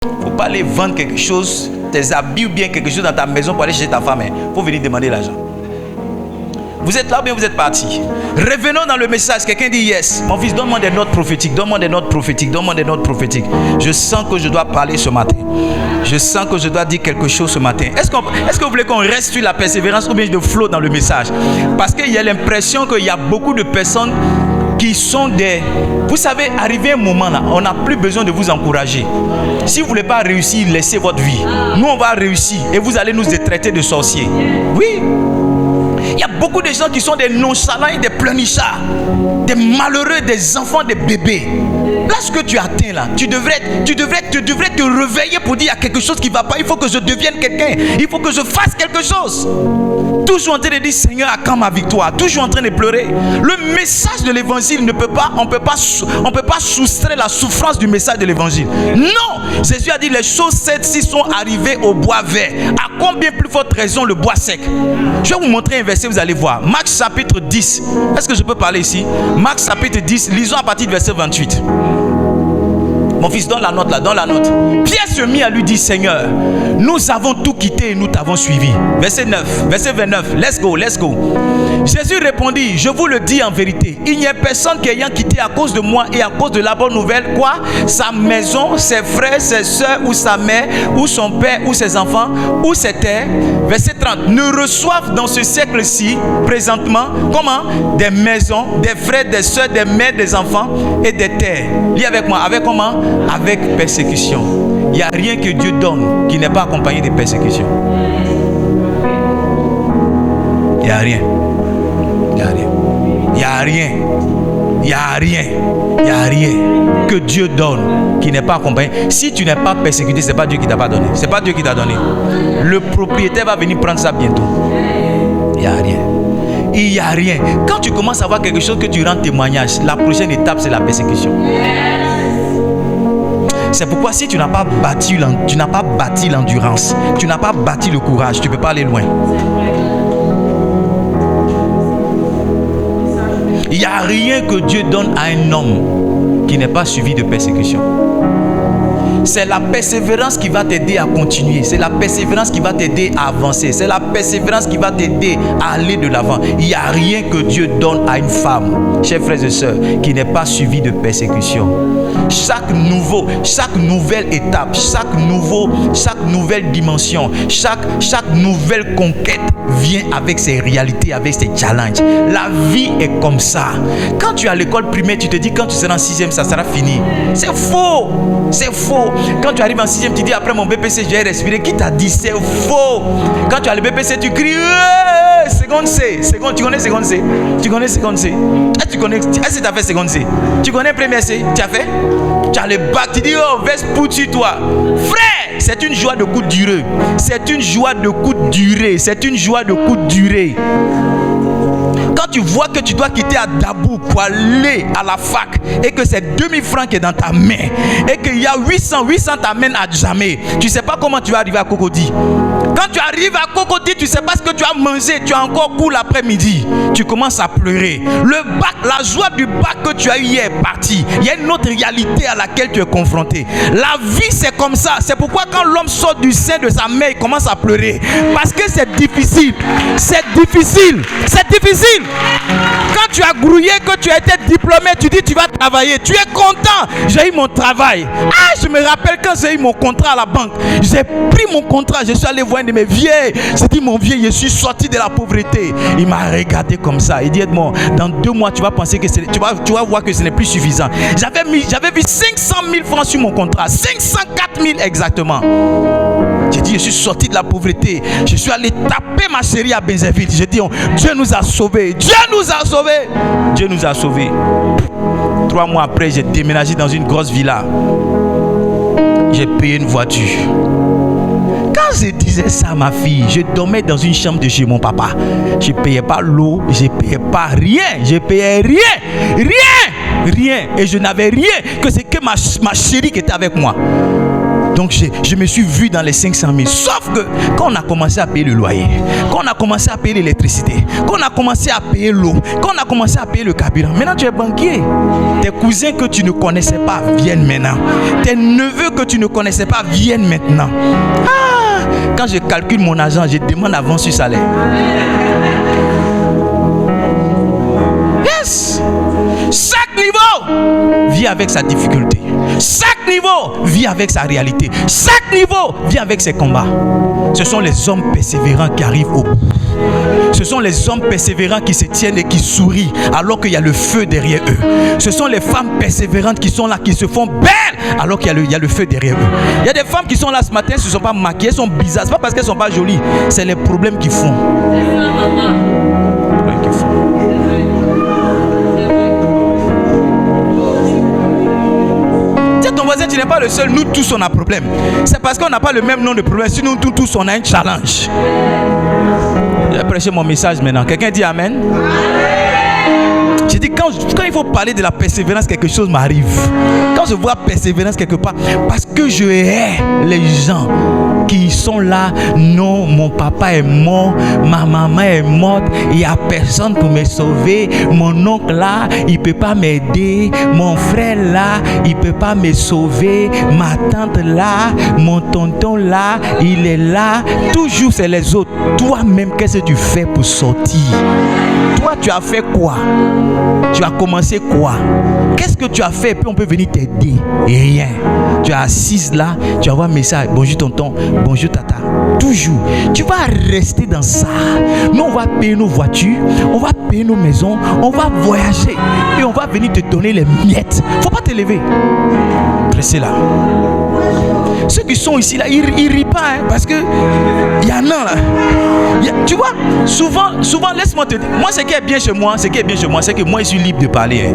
Il ne faut pas aller vendre quelque chose, tes habits ou bien quelque chose dans ta maison pour aller chez ta femme. Il faut venir demander l'argent. Vous êtes là ou bien vous êtes parti? Revenons dans le message. Quelqu'un dit yes. Mon fils, donne-moi des notes prophétiques. Donne-moi des notes prophétiques. Donne-moi des notes prophétiques. Je sens que je dois parler ce matin. Je sens que je dois dire quelque chose ce matin. Est-ce que vous voulez qu'on reste sur la persévérance ou bien je flotte dans le message? Parce qu'il y a l'impression qu'il y a beaucoup de personnes qui sont des... Vous savez, arrivé un moment là, on n'a plus besoin de vous encourager. Si vous ne voulez pas réussir, laissez votre vie. Nous, on va réussir et vous allez nous traiter de sorciers. Oui. Il y a beaucoup de gens qui sont des nonchalants et des pleurnichards, des malheureux, des enfants, des bébés. Là, ce que tu atteins là, tu devrais te réveiller pour dire il y a quelque chose qui ne va pas. Il faut que je devienne quelqu'un. Il faut que je fasse quelque chose. Toujours en train de dire Seigneur, à quand ma victoire? Toujours en train de pleurer. Le message de l'évangile ne peut pas, on peut pas soustraire la souffrance du message de l'évangile. Non, Jésus a dit les choses celles-ci sont arrivées au bois vert. À combien plus forte raison le bois sec? Je vais vous montrer un verset, vous allez voir. Marc chapitre 10. Est-ce que je peux parler ici? Marc chapitre 10, lisons à partir du verset 28. Mon fils, donne la note là, donne la note. Pierre se mit à lui dire Seigneur, nous avons tout quitté et nous t'avons suivi. Verset 9, verset 29. Let's go, let's go. Jésus répondit, je vous le dis en vérité, il n'y a personne qui ayant quitté à cause de moi et à cause de la bonne nouvelle, quoi? Sa maison, ses frères, ses soeurs, ou sa mère, ou son père, ou ses enfants, ou ses terres. Verset 30. Ne reçoivent dans ce siècle-ci, présentement, comment? Des maisons, des frères, des soeurs, des mères, des enfants et des terres. Lis avec moi, avec comment? Avec persécution. Il n'y a rien que Dieu donne qui n'est pas accompagné de persécution. Il n'y a rien. Il n'y a rien. Il n'y a rien. Il n'y a rien. Il n'y a rien que Dieu donne qui n'est pas accompagné. Si tu n'es pas persécuté, ce n'est pas Dieu qui t'a pas donné. Ce n'est pas Dieu qui t'a donné. Le propriétaire va venir prendre ça bientôt. Il n'y a rien. Il n'y a rien. Quand tu commences à voir quelque chose que tu rends témoignage, la prochaine étape, c'est la persécution. C'est pourquoi si tu n'as pas bâti l'endurance, tu n'as pas bâti le courage, tu ne peux pas aller loin. Il n'y a rien que Dieu donne à un homme qui n'est pas suivi de persécution. C'est la persévérance qui va t'aider à continuer. C'est la persévérance qui va t'aider à avancer. C'est la persévérance qui va t'aider à aller de l'avant. Il n'y a rien que Dieu donne à une femme, chers frères et sœurs, qui n'est pas suivi de persécution. Chaque nouvelle étape, chaque nouvelle dimension, chaque nouvelle conquête vient avec ses réalités, avec ses challenges. La vie est comme ça. Quand tu es à l'école primaire, tu te dis quand tu seras en 6e, ça sera fini. C'est faux. C'est faux. Quand tu arrives en 6e, tu dis après mon BPC, je vais respirer. Qui t'a dit? C'est faux. Quand tu as le BPC, tu cries seconde C. Tu connais seconde C? Tu connais seconde C? Est-ce que tu as fait seconde C? Tu connais première C? Tu as fait? Tu as le bac, tu dis oh, veste pour toi. Frère, c'est une joie de courte durée. C'est une joie de courte durée. C'est une joie de courte durée. Quand tu vois que tu dois quitter à Dabou pour aller à la fac et que c'est 2000 francs qui est dans ta main et qu'il y a 800 t'amènent à jamais, tu ne sais pas comment tu vas arriver à Cocody. Quand tu arrives à Cocody, tu ne sais pas ce que tu as mangé, tu as encore cours l'après-midi, tu commences à pleurer. Le bac, la joie du bac que tu as eu hier est partie. Il y a une autre réalité à laquelle tu es confronté. La vie c'est comme ça. C'est pourquoi quand l'homme sort du sein de sa mère, il commence à pleurer. Parce que c'est difficile. C'est difficile. C'est difficile. Quand tu as grouillé, que tu as été diplômé, tu dis tu vas travailler. Tu es content. J'ai eu mon travail. Ah, je me rappelle quand j'ai eu mon contrat à la banque. J'ai pris mon contrat. Je suis allé voir un de mes vieux. J'ai dit mon vieux, je suis sorti de la pauvreté. Il m'a regardé comme ça. Il dit Edmond, dans 2 mois tu vas penser que tu vas voir que ce n'est plus suffisant. J'avais vu 500 000 francs sur mon contrat. 504 000 exactement. J'ai dit je suis sorti de la pauvreté. Je suis allé taper ma chérie à Benzenville. J'ai dit Dieu nous a sauvés. Dieu nous a sauvés. Dieu nous a sauvés. 3 mois après, j'ai déménagé dans une grosse villa. J'ai payé une voiture. Quand je disais ça à ma fille, je dormais dans une chambre de chez mon papa. Je ne payais pas l'eau, je ne payais pas rien. Je ne payais rien. Et je n'avais rien que c'est que ma chérie qui était avec moi. Donc je me suis vu dans les 500 000. Sauf que quand on a commencé à payer le loyer, quand on a commencé à payer l'électricité, quand on a commencé à payer l'eau, quand on a commencé à payer le carburant, maintenant tu es banquier. Tes cousins que tu ne connaissais pas viennent maintenant. Tes neveux que tu ne connaissais pas viennent maintenant. Ah, quand je calcule mon argent, je demande avant sur salaire. Yes. Chaque niveau vit avec sa difficulté. Chaque niveau vit avec sa réalité. Chaque niveau vit avec ses combats. Ce sont les hommes persévérants qui arrivent au bout. Ce sont les hommes persévérants qui se tiennent et qui sourient alors qu'il y a le feu derrière eux. Ce sont les femmes persévérantes qui sont là, qui se font belles alors qu'il y a le feu derrière eux. Il y a des femmes qui sont là ce matin, elles ne se sont pas maquillées, elles sont bizarres. Ce n'est pas parce qu'elles ne sont pas jolies, c'est les problèmes qu'ils font. Ton voisin, tu n'es pas le seul, nous tous on a problème. C'est parce qu'on n'a pas le même nom de problème. Sinon nous tous on a un challenge. Je vais prêcher mon message maintenant. Quelqu'un dit amen? J'ai dit quand il faut parler de la persévérance, quelque chose m'arrive. Quand je vois persévérance quelque part, parce que je hais les gens qui sont là. Non, mon papa est mort, ma maman est morte, il n'y a personne pour me sauver. Mon oncle là, il ne peut pas m'aider. Mon frère là, il ne peut pas me sauver. Ma tante là, mon tonton là, il est là. Toujours c'est les autres. Toi-même, qu'est-ce que tu fais pour sortir? Toi, tu as fait quoi? Tu as commencé quoi? Qu'est-ce que tu as fait? Puis on peut venir t'aider. Rien. Tu es assise là, tu envoies un message. Bonjour tonton, bonjour tata. Toujours. Tu vas rester dans ça. Nous, on va payer nos voitures, on va payer nos maisons, on va voyager. Et on va venir te donner les miettes. Faut pas te lever. Restez là. Ceux qui sont ici là, ils rient pas hein, parce que il y en a là. Tu vois, souvent, laisse-moi te dire. Moi, ce qui est bien chez moi, c'est que moi, je suis libre de parler. Hein.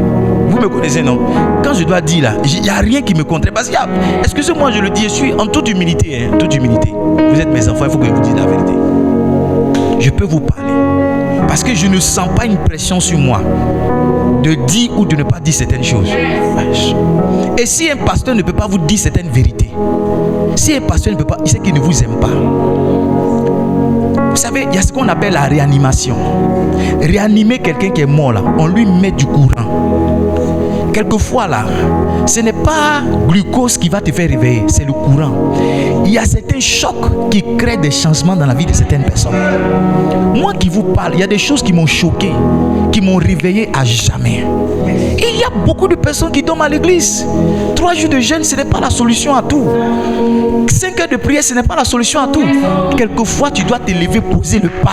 Vous me connaissez, non? Quand je dois dire là, il n'y a rien qui me contraint. Parce qu'il y a, excusez-moi, je le dis, je suis en toute humilité. Hein, toute humilité. Vous êtes mes enfants, il faut que je vous dise la vérité. Je peux vous parler. Parce que je ne sens pas une pression sur moi de dire ou de ne pas dire certaines choses. Et si un pasteur ne peut pas vous dire certaines vérités, si un pasteur ne peut pas, il sait qu'il ne vous aime pas. Vous savez, il y a ce qu'on appelle la réanimation. Réanimer quelqu'un qui est mort là, on lui met du courant. Quelquefois là, ce n'est pas glucose qui va te faire réveiller, c'est le courant. Il y a certains chocs qui créent des changements dans la vie de certaines personnes. Moi qui vous parle, il y a des choses qui m'ont choqué, qui m'ont réveillé à jamais. Et il y a beaucoup de personnes qui dorment à l'église. 3 jours de jeûne, ce n'est pas la solution à tout. 5 heures de prière, ce n'est pas la solution à tout. Quelquefois, tu dois te lever, poser le pas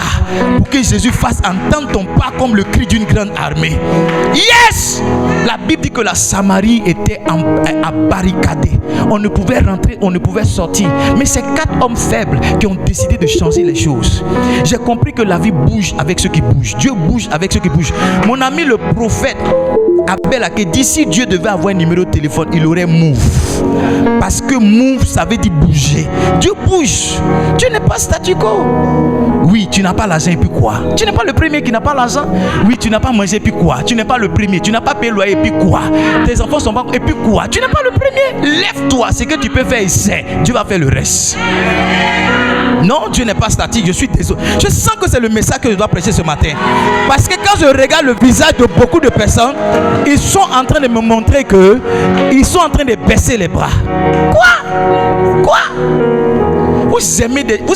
pour que Jésus fasse entendre ton pas comme le cri d'une grande armée. Yes! La Bible dit que la Samarie était barricadée. On ne pouvait rentrer, on ne pouvait sortir. Mais c'est 4 hommes faibles qui ont décidé de changer les choses. J'ai compris que la vie bouge avec ceux qui bougent. Dieu bouge avec ceux qui bougent. Mon ami le prophète Abel a dit si Dieu devait avoir un numéro de téléphone, il aurait Move. Parce que Move, ça veut dire bouger. Dieu bouge. Dieu n'est pas statu quo. Oui, tu n'as pas l'argent et puis quoi? Tu n'es pas le premier qui n'a pas l'argent. Oui, tu n'as pas mangé et puis quoi? Tu n'es pas le premier. Tu n'as pas payé le loyer et puis quoi? Tes enfants sont pas... Et puis quoi? Tu n'es pas le premier. Lève-toi. Ce que tu peux faire, c'est. Dieu va faire le reste. Non, Dieu n'est pas statique. Je suis désolé. Je sens que c'est le message que je dois prêcher ce matin. Parce que quand je regarde le visage de beaucoup de personnes, ils sont en train de me montrer que ils sont en train de baisser les bras. Quoi? Vous aimez des... Vous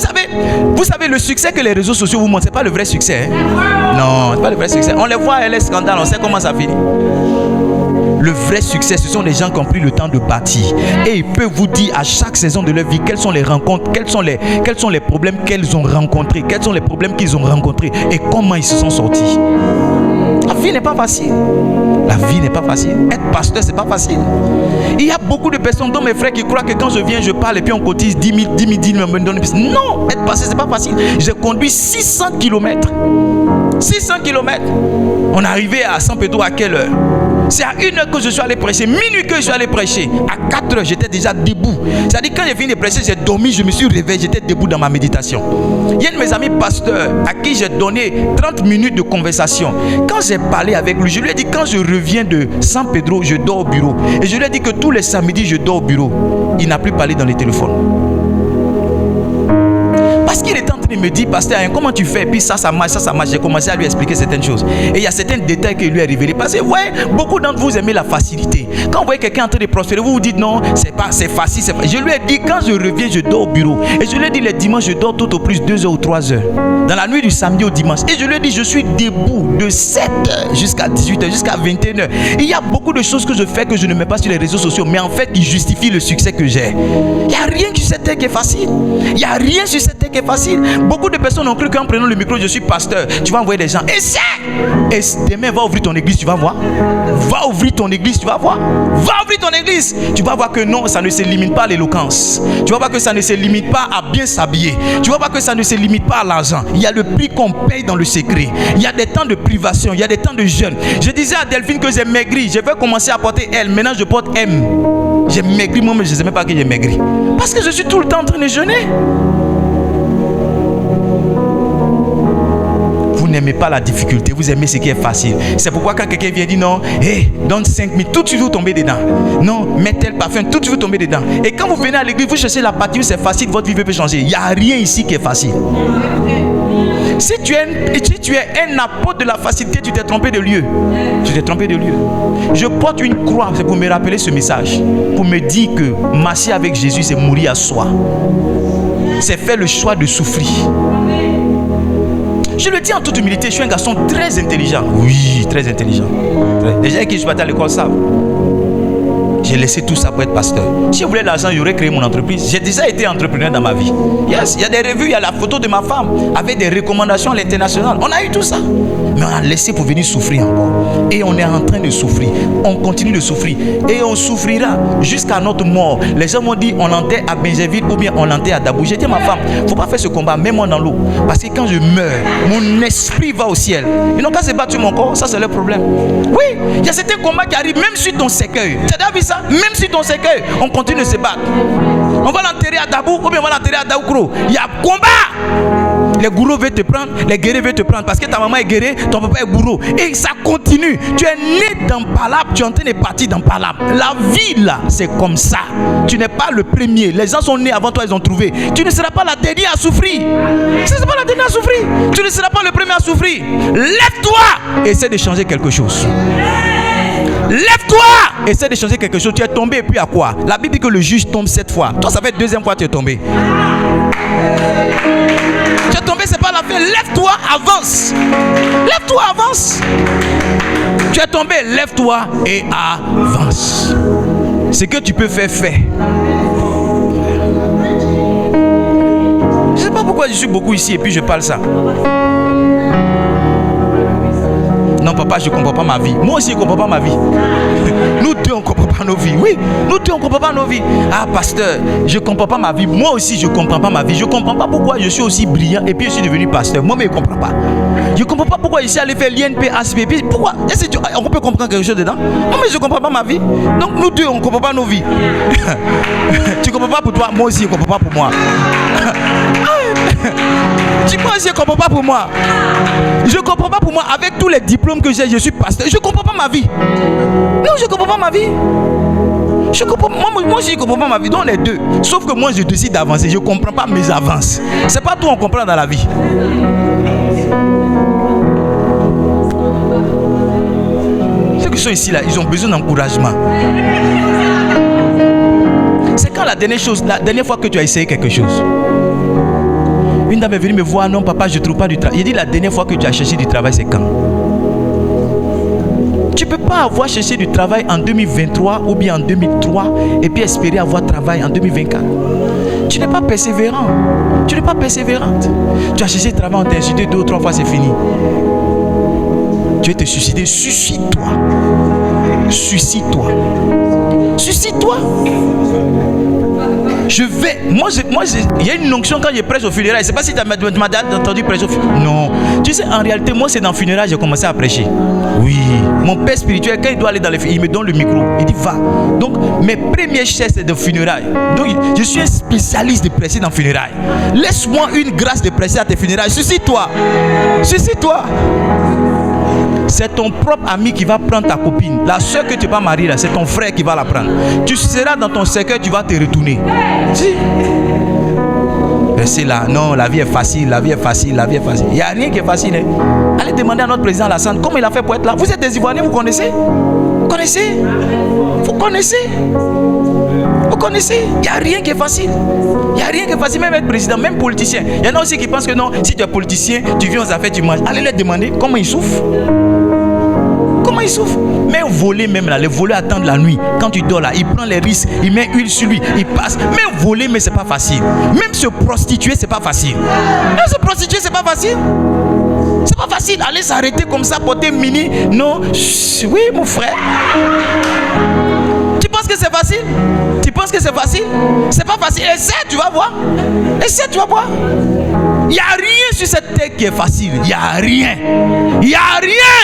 savez le succès que les réseaux sociaux vous montrent, c'est pas le vrai succès. Hein? Non, c'est pas le vrai succès. On les voit, les scandales, on sait comment ça finit. Le vrai succès, ce sont les gens qui ont pris le temps de bâtir. Et ils peuvent vous dire à chaque saison de leur vie quelles sont les rencontres, quels sont les problèmes qu'elles ont rencontrés, quels sont les problèmes qu'ils ont rencontrés et comment ils se sont sortis. La vie n'est pas facile. La vie n'est pas facile. Être pasteur, c'est pas facile. Il y a beaucoup de personnes, dont mes frères, qui croient que quand je viens, je parle et puis on cotise 10 000, me donne une piste. Non, être pasteur, c'est pas facile. J'ai conduit 600 km. 600 km. On est arrivé à San Pedro à quelle heure? C'est à 1h que je suis allé prêcher, minuit que je suis allé prêcher. À 4h, j'étais déjà debout. C'est-à-dire quand j'ai fini de prêcher, j'ai dormi, je me suis réveillé, j'étais debout dans ma méditation. Il y a un de mes amis pasteurs à qui j'ai donné 30 minutes de conversation. Quand j'ai parlé avec lui, je lui ai dit quand je reviens de San Pedro, je dors au bureau. Et je lui ai dit que tous les samedis, je dors au bureau. Il n'a plus parlé dans les téléphones. Parce qu'il était en train de me dire, pasteur, comment tu fais? Et puis ça marche, ça marche. J'ai commencé à lui expliquer certaines choses. Et il y a certains détails qu'il lui a révélés. Parce que vous voyez, beaucoup d'entre vous aimez la facilité. Quand vous voyez quelqu'un en train de prospérer, vous vous dites non, c'est facile. Je lui ai dit, quand je reviens, je dors au bureau. Et je lui ai dit, les dimanches, je dors tout au plus 2h ou 3h. Dans la nuit du samedi au dimanche. Et je lui ai dit, je suis debout de 7h jusqu'à 18h, jusqu'à 21h. Il y a beaucoup de choses que je fais que je ne mets pas sur les réseaux sociaux, mais en fait, qui justifient le succès que j'ai. Il n'y a rien sur cette terre qui est facile. Il n'y a rien sur cette terre qui est facile. Beaucoup de personnes ont cru qu'en prenant le micro, je suis pasteur. Tu vas envoyer des gens. Essaie. Et demain, va ouvrir ton église, tu vas voir. Va ouvrir ton église, tu vas voir. Va ouvrir ton église. Tu vas voir que non, ça ne se limite pas à l'éloquence. Tu vas voir que ça ne se limite pas à bien s'habiller. Tu vas voir que ça ne se limite pas à l'argent. Il y a le prix qu'on paye dans le secret. Il y a des temps de privation. Il y a des temps de jeûne. Je disais à Delphine que j'ai maigri. Je vais commencer à porter L. Maintenant, je porte M. J'ai maigri moi, mais je ne sais même pas que j'ai maigri. Parce que je suis tout le temps en train de jeûner. Vous n'aimez pas la difficulté, vous aimez ce qui est facile. C'est pourquoi quand quelqu'un vient dire non, hey, donne 5 000, tout de suite vous tombez dedans. Non, mets tel parfum, tout de suite vous tombez dedans. Et quand vous venez à l'église, vous cherchez la partie où c'est facile, votre vie peut changer. Il n'y a rien ici qui est facile. Si tu es un apôtre de la facilité, tu t'es trompé de lieu. Tu t'es trompé de lieu. Je porte une croix, c'est pour me rappeler ce message. Pour me dire que marcher avec Jésus, c'est mourir à soi. C'est faire le choix de souffrir. Je le dis en toute humilité, je suis un garçon très intelligent. Oui, très intelligent. Les gens qui je suis parti à l'école savent. J'ai laissé tout ça pour être pasteur. Si je voulais l'argent, j'aurais créé mon entreprise. J'ai déjà été entrepreneur dans ma vie. Yes, il y a des revues, il y a la photo de ma femme avec des recommandations à l'international. On a eu tout ça. Mais on a laissé pour venir souffrir encore. Et on est en train de souffrir. On continue de souffrir. Et on souffrira jusqu'à notre mort. Les gens m'ont dit, on l'enterre à Benjaville ou bien on l'enterre à Dabou. J'ai dit à ma femme, il ne faut pas faire ce combat, mets-moi dans l'eau. Parce que quand je meurs, mon esprit va au ciel. Ils n'ont qu'à se battre sur mon corps, ça c'est leur problème. Oui, il y a certains combats qui arrivent même sur ton cercueil. Tu as déjà vu ça? Même sur ton cercueil, on continue de se battre. On va l'enterrer à Dabou ou bien on va l'enterrer à Daoukro. Il y a combat. Les gourous veulent te prendre, les guerriers veulent te prendre parce que ta maman est guerrier, ton papa est gourou. Et ça continue. Tu es né dans Palab, tu es en train de partir dans Palab. La vie là, c'est comme ça. Tu n'es pas le premier. Les gens sont nés avant toi, ils ont trouvé. Tu ne seras pas la dernière à souffrir. Tu ne seras pas la dernière à souffrir. Tu ne seras pas le premier à souffrir. Lève-toi. Essaie de changer quelque chose. Lève-toi. Essaie de changer quelque chose. Tu es tombé et puis à quoi? La Bible dit que le juge tombe 7 fois. Toi, ça fait deuxième fois que tu es tombé. Tu es tombé, c'est pas la fin. Lève-toi, avance. Lève-toi, avance. Tu es tombé, lève-toi et avance. Ce que tu peux faire, fais. Je ne sais pas pourquoi je suis beaucoup ici et puis je parle ça. Non, papa, je ne comprends pas ma vie. Moi aussi, je ne comprends pas ma vie. Nous deux, on ne comprend pas nos vies. Oui, nous deux, on ne comprend pas nos vies. Ah, pasteur, je ne comprends pas ma vie. Moi aussi, je ne comprends pas ma vie. Je ne comprends pas pourquoi je suis aussi brillant et puis je suis devenu pasteur. Moi, mais je ne comprends pas. Je ne comprends pas pourquoi je suis allé faire l'INP, ACP. Pourquoi? On peut comprendre quelque chose dedans? Moi, mais je ne comprends pas ma vie. Donc, nous deux, on ne comprend pas nos vies. Tu ne comprends pas pour toi, moi aussi, je ne comprends pas pour moi. Tu penses que je ne comprends pas pour moi? Je ne comprends pas pour moi. Avec tous les diplômes que j'ai, je suis pasteur. Je ne comprends pas ma vie. Non, je ne comprends pas ma vie. Je comprends, moi je ne comprends pas ma vie. Donc on est deux. Sauf que moi je décide d'avancer. Je ne comprends pas mes avances. C'est pas tout on comprend dans la vie. Ceux qui sont ici là, ils ont besoin d'encouragement. C'est quand la dernière fois que tu as essayé quelque chose? Une dame est venue me voir, non papa, je ne trouve pas du travail. Il dit la dernière fois que tu as cherché du travail, c'est quand? Tu ne peux pas avoir cherché du travail en 2023 ou bien en 2003 et puis espérer avoir travail en 2024. Tu n'es pas persévérant. Tu n'es pas persévérante. Tu as cherché du travail, on t'a insulté 2 ou 3 fois, c'est fini. Tu vas te suicider. Suicide-toi. Suicide-toi. Suicide-toi. il y a une onction quand je prêche au funérailles. Je ne sais pas si tu m'as déjà entendu prêcher au funérailles. Non. Tu sais, en réalité, moi, c'est dans le funérailles que j'ai commencé à prêcher. Oui. Mon père spirituel, quand il doit aller dans les funérailles, il me donne le micro. Il dit, va. Donc, mes premières chaises, c'est de funérailles. Donc, je suis un spécialiste de prêcher dans les funérailles. Laisse-moi une grâce de prêcher à tes funérailles. Suscite-toi. Suscite-toi. C'est ton propre ami qui va prendre ta copine. La soeur que tu vas marier là, c'est ton frère qui va la prendre. Tu seras dans ton cercueil, tu vas te retourner. Si. C'est là, non, la vie est facile, la vie est facile, la vie est facile. Il n'y a rien qui est facile. Hein. Allez demander à notre président Alassane comment il a fait pour être là. Vous êtes des Ivoiriens, vous connaissez? Vous connaissez? Vous connaissez? Vous connaissez? Il n'y a rien qui est facile. Il n'y a rien qui est facile, même être président, même politicien. Il y en a aussi qui pensent que non, si tu es politicien, tu viens aux affaires, tu manges. Allez leur demander comment ils souffrent. Comment ils souffrent? Mais voler même là, les voleurs attendent la nuit. Quand tu dors là, il prend les risques, il met huile sur lui, il passe. Même voler, mais c'est pas facile. Même se prostituer, c'est pas facile. Même se prostituer, c'est pas facile. C'est pas facile. Aller s'arrêter comme ça, porter mini. Non, oui, mon frère. Tu penses que c'est facile? Tu penses que c'est facile? C'est pas facile. Essaie, tu vas voir. Essaie, tu vas voir. Il n'y a rien sur cette terre qui est facile. Il n'y a rien. Il n'y a rien.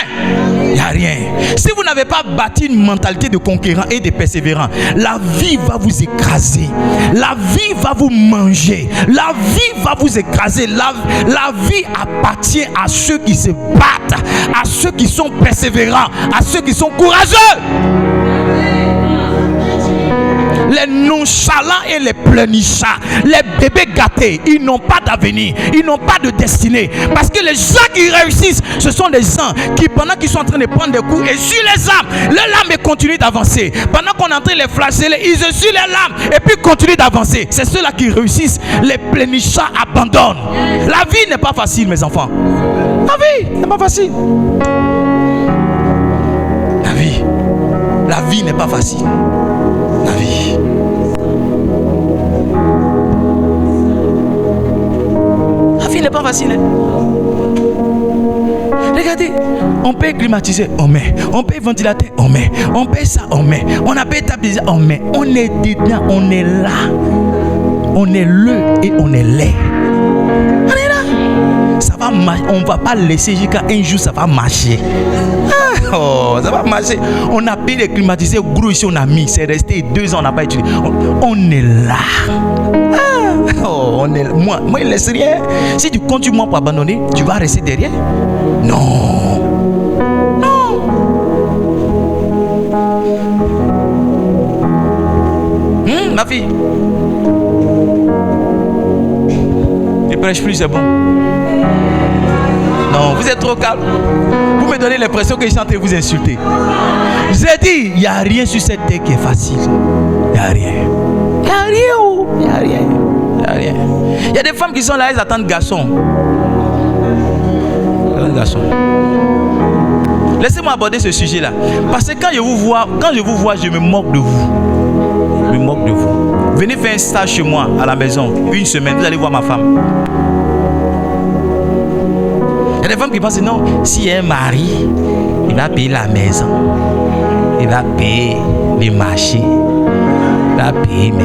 Il n'y a rien. Si vous n'avez pas bâti une mentalité de conquérant et de persévérant, la vie va vous écraser. La vie va vous manger. La vie va vous écraser. La vie appartient à ceux qui se battent, à ceux qui sont persévérants, à ceux qui sont courageux. Les nonchalants et les pleurnichards, les bébés gâtés, ils n'ont pas d'avenir, ils n'ont pas de destinée. Parce que les gens qui réussissent, ce sont des gens qui, pendant qu'ils sont en train de prendre des coups, essuient les âmes. Leur lame continue d'avancer. Pendant qu'on est en train de les flageller, ils essuient les lames et puis continuent d'avancer. C'est ceux-là qui réussissent. Les pleurnichards abandonnent. La vie n'est pas facile, mes enfants. La vie n'est pas facile. La vie n'est pas facile. La vie. La vie n'est pas facile. Hein? Regardez, on peut climatiser, on met. On peut ventilateur, on met. On peut ça, on met. On a peut taper, on met. On est dedans, on est là. On est le et on est laid. On est là. Ça va marcher. On ne va pas laisser jusqu'à un jour, ça va marcher. Oh, ça va marcher. On a payé les climatiseurs gros ici, on a mis. C'est resté 2 ans, on n'a pas utilisé. On est là. Oh, on est là. Moi, il ne laisse rien. Si tu continues pour abandonner, tu vas rester derrière. Non. Non. Ma fille. Ne prêche plus, c'est bon. Non, vous êtes trop calme. Vous me donnez l'impression que je suis en train de vous insulter. J'ai dit, il n'y a rien sur cette terre qui est facile. Il n'y a rien. Il n'y a rien. Il n'y a rien. Il n'y a rien. Il y a des femmes qui sont là, elles attendent garçon. Laissez-moi aborder ce sujet-là. Parce que quand je vous vois, je me moque de vous. Je me moque de vous. Venez faire un stage chez moi à la maison. 1 semaine, vous allez voir ma femme. Il y a des femmes qui pensent non, s'il y a un mari, il va payer la maison, il va payer les marchés, il va payer, mais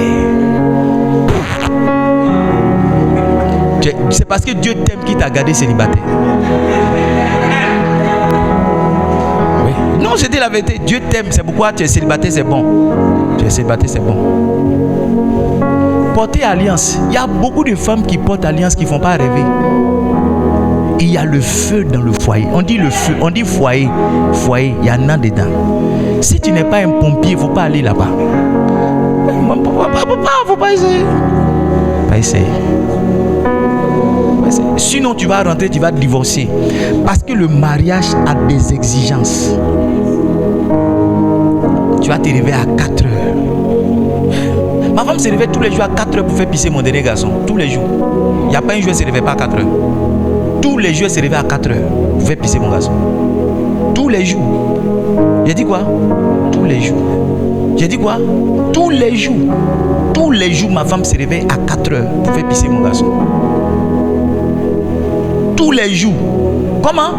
c'est parce que Dieu t'aime qu'il t'a gardé célibataire. Oui. Non, je dis la vérité, Dieu t'aime, c'est pourquoi tu es célibataire, c'est bon. Tu es célibataire, c'est bon. Porter alliance, il y a beaucoup de femmes qui portent alliance qui ne font pas rêver. Il y a le feu dans le foyer. On dit le feu, on dit foyer. Foyer, il y en a dedans. Si tu n'es pas un pompier, il ne faut pas aller là-bas. Faut pas essayer. Pas essayer. Sinon, tu vas rentrer, tu vas te divorcer. Parce que le mariage a des exigences. Tu vas te réveiller à 4 heures. Ma femme se réveille tous les jours à 4 heures pour faire pisser mon dernier garçon. Tous les jours. Il n'y a pas un jour, elle ne se réveille pas à 4 heures. Tous les jours, elle se réveille à 4 heures pour faire pisser mon garçon. Tous les jours. J'ai dit quoi? Tous les jours. J'ai dit quoi? Tous les jours. Tous les jours, ma femme se réveille à 4 heures pour faire pisser mon garçon. Tous les jours. Comment?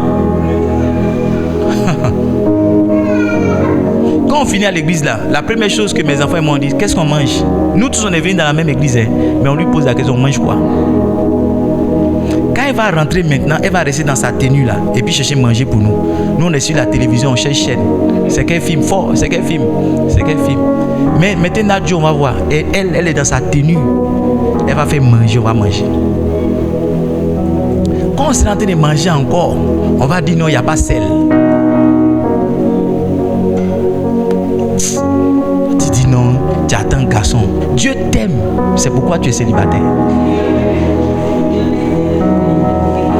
Quand on finit à l'église là, la première chose que mes enfants m'ont dit, qu'est-ce qu'on mange? Nous tous on est venus dans la même église, hein, mais on lui pose la question, on mange quoi? Quand elle va rentrer maintenant, elle va rester dans sa tenue là et puis chercher manger pour nous. Nous on est sur la télévision, on cherche chaîne. C'est qu'un film fort, c'est qu'un film. Mais maintenant Dieu, on va voir. Et elle est dans sa tenue. Elle va faire manger, on va manger. Quand on sera en train de manger encore, on va dire non, il n'y a pas sel. Tu dis non, tu attends un garçon. Dieu t'aime, c'est pourquoi tu es célibataire.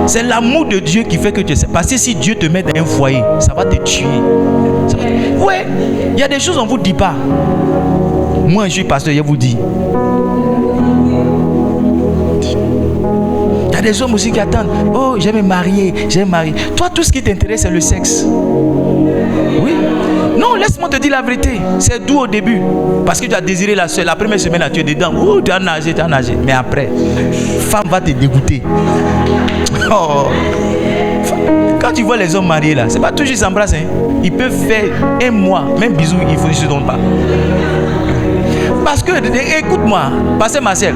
C'est l'amour de Dieu qui fait que tu sais. Parce que si Dieu te met dans un foyer, ça va te tuer. Ouais, il y a des choses qu'on ne vous dit pas. Moi, je suis pasteur, je vous dis. Il y a des hommes aussi qui attendent. Oh, je vais me marier, Toi, tout ce qui t'intéresse, c'est le sexe. Oui. Non, laisse-moi te dire la vérité. C'est doux au début. Parce que tu as désiré la seule. La première semaine, là, tu es dedans. Oh, tu as nagé. Mais après, femme va te dégoûter. Oh. Quand tu vois les hommes mariés là, c'est pas toujours ils s'embrassent. Hein. Ils peuvent faire un mois, même bisous, il faut qu'ils se donnent pas. Parce que, écoute-moi, pasteur Marcel,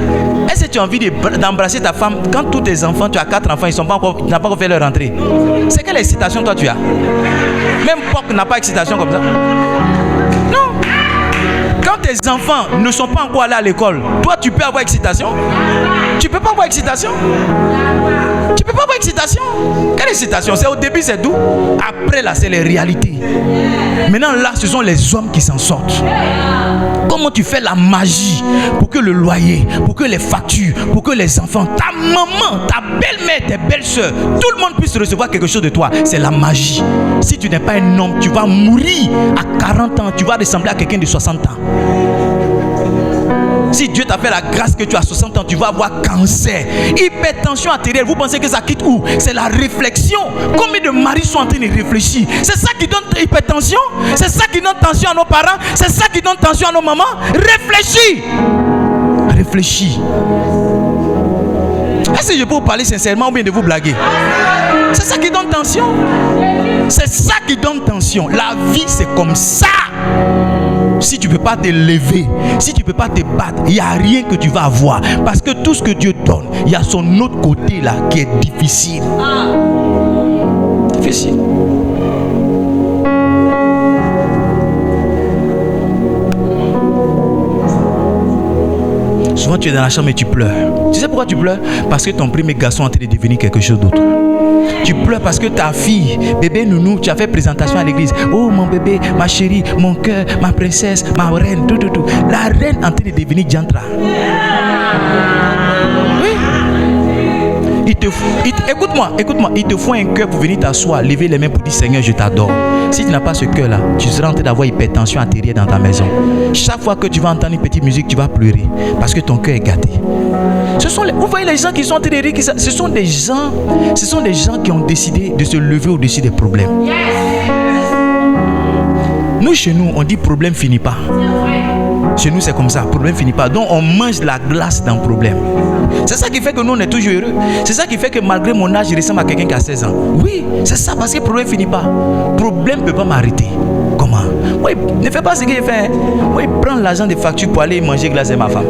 est-ce que tu as envie d'embrasser ta femme quand tous tes enfants, tu as 4 enfants, ils n'ont pas encore fait leur rentrée? C'est quelle excitation toi tu as? Même Poc n'a pas excitation comme ça. Non. Quand tes enfants ne sont pas encore allés à l'école, toi tu peux avoir excitation? Tu peux pas avoir excitation? Tu peux pas avoir excitation? Quelle excitation? C'est au début c'est doux. Après là c'est les réalités. Maintenant là ce sont les hommes qui s'en sortent. Comment tu fais la magie pour que le loyer, pour que les factures, pour que les enfants, ta maman, ta belle-mère, tes belles-sœurs, tout le monde puisse recevoir quelque chose de toi? C'est la magie. Si tu n'es pas un homme, tu vas mourir à 40 ans, tu vas ressembler à quelqu'un de 60 ans. Si Dieu t'a fait la grâce que tu as 60 ans, tu vas avoir cancer, hypertension artérielle. Vous pensez que ça quitte où? C'est la réflexion. Combien de maris sont en train de réfléchir? C'est ça qui donne hypertension? C'est ça qui donne tension à nos parents? C'est ça qui donne tension à nos mamans? Réfléchis. Réfléchis. Est-ce que je peux vous parler sincèrement ou bien de vous blaguer? C'est ça qui donne tension. C'est ça qui donne tension. La vie c'est comme ça. Si tu ne peux pas te lever, si tu ne peux pas te battre, il n'y a rien que tu vas avoir. Parce que tout ce que Dieu donne, il y a son autre côté là qui est difficile. Difficile. Souvent tu es dans la chambre et tu pleures. Tu sais pourquoi tu pleures? Parce que ton premier garçon est en train de devenir quelque chose d'autre. Tu pleures parce que ta fille, bébé nounou, tu as fait présentation à l'église. Oh mon bébé, ma chérie, mon cœur, ma princesse, ma reine, tout. La reine est en train de devenir Diantra. Oui. Écoute-moi, il te faut un cœur pour venir t'asseoir, lever les mains pour dire Seigneur, je t'adore. Si tu n'as pas ce cœur-là, tu seras en train d'avoir hypertension artérielle dans ta maison. Chaque fois que tu vas entendre une petite musique, tu vas pleurer parce que ton cœur est gâté. Vous voyez les gens qui sont en train de rire, ce sont des gens qui ont décidé de se lever au-dessus des problèmes. Nous, chez nous, on dit problème finit pas. Chez nous, c'est comme ça, problème finit pas. Donc, on mange la glace dans le problème. C'est ça qui fait que nous, on est toujours heureux. C'est ça qui fait que malgré mon âge, je ressemble à quelqu'un qui a 16 ans. Oui, c'est ça, parce que le problème finit pas. Le problème ne peut pas m'arrêter. Comment? Oui, ne fais pas ce que j'ai fait. Oui, prends l'argent des factures pour aller manger glace avec ma femme.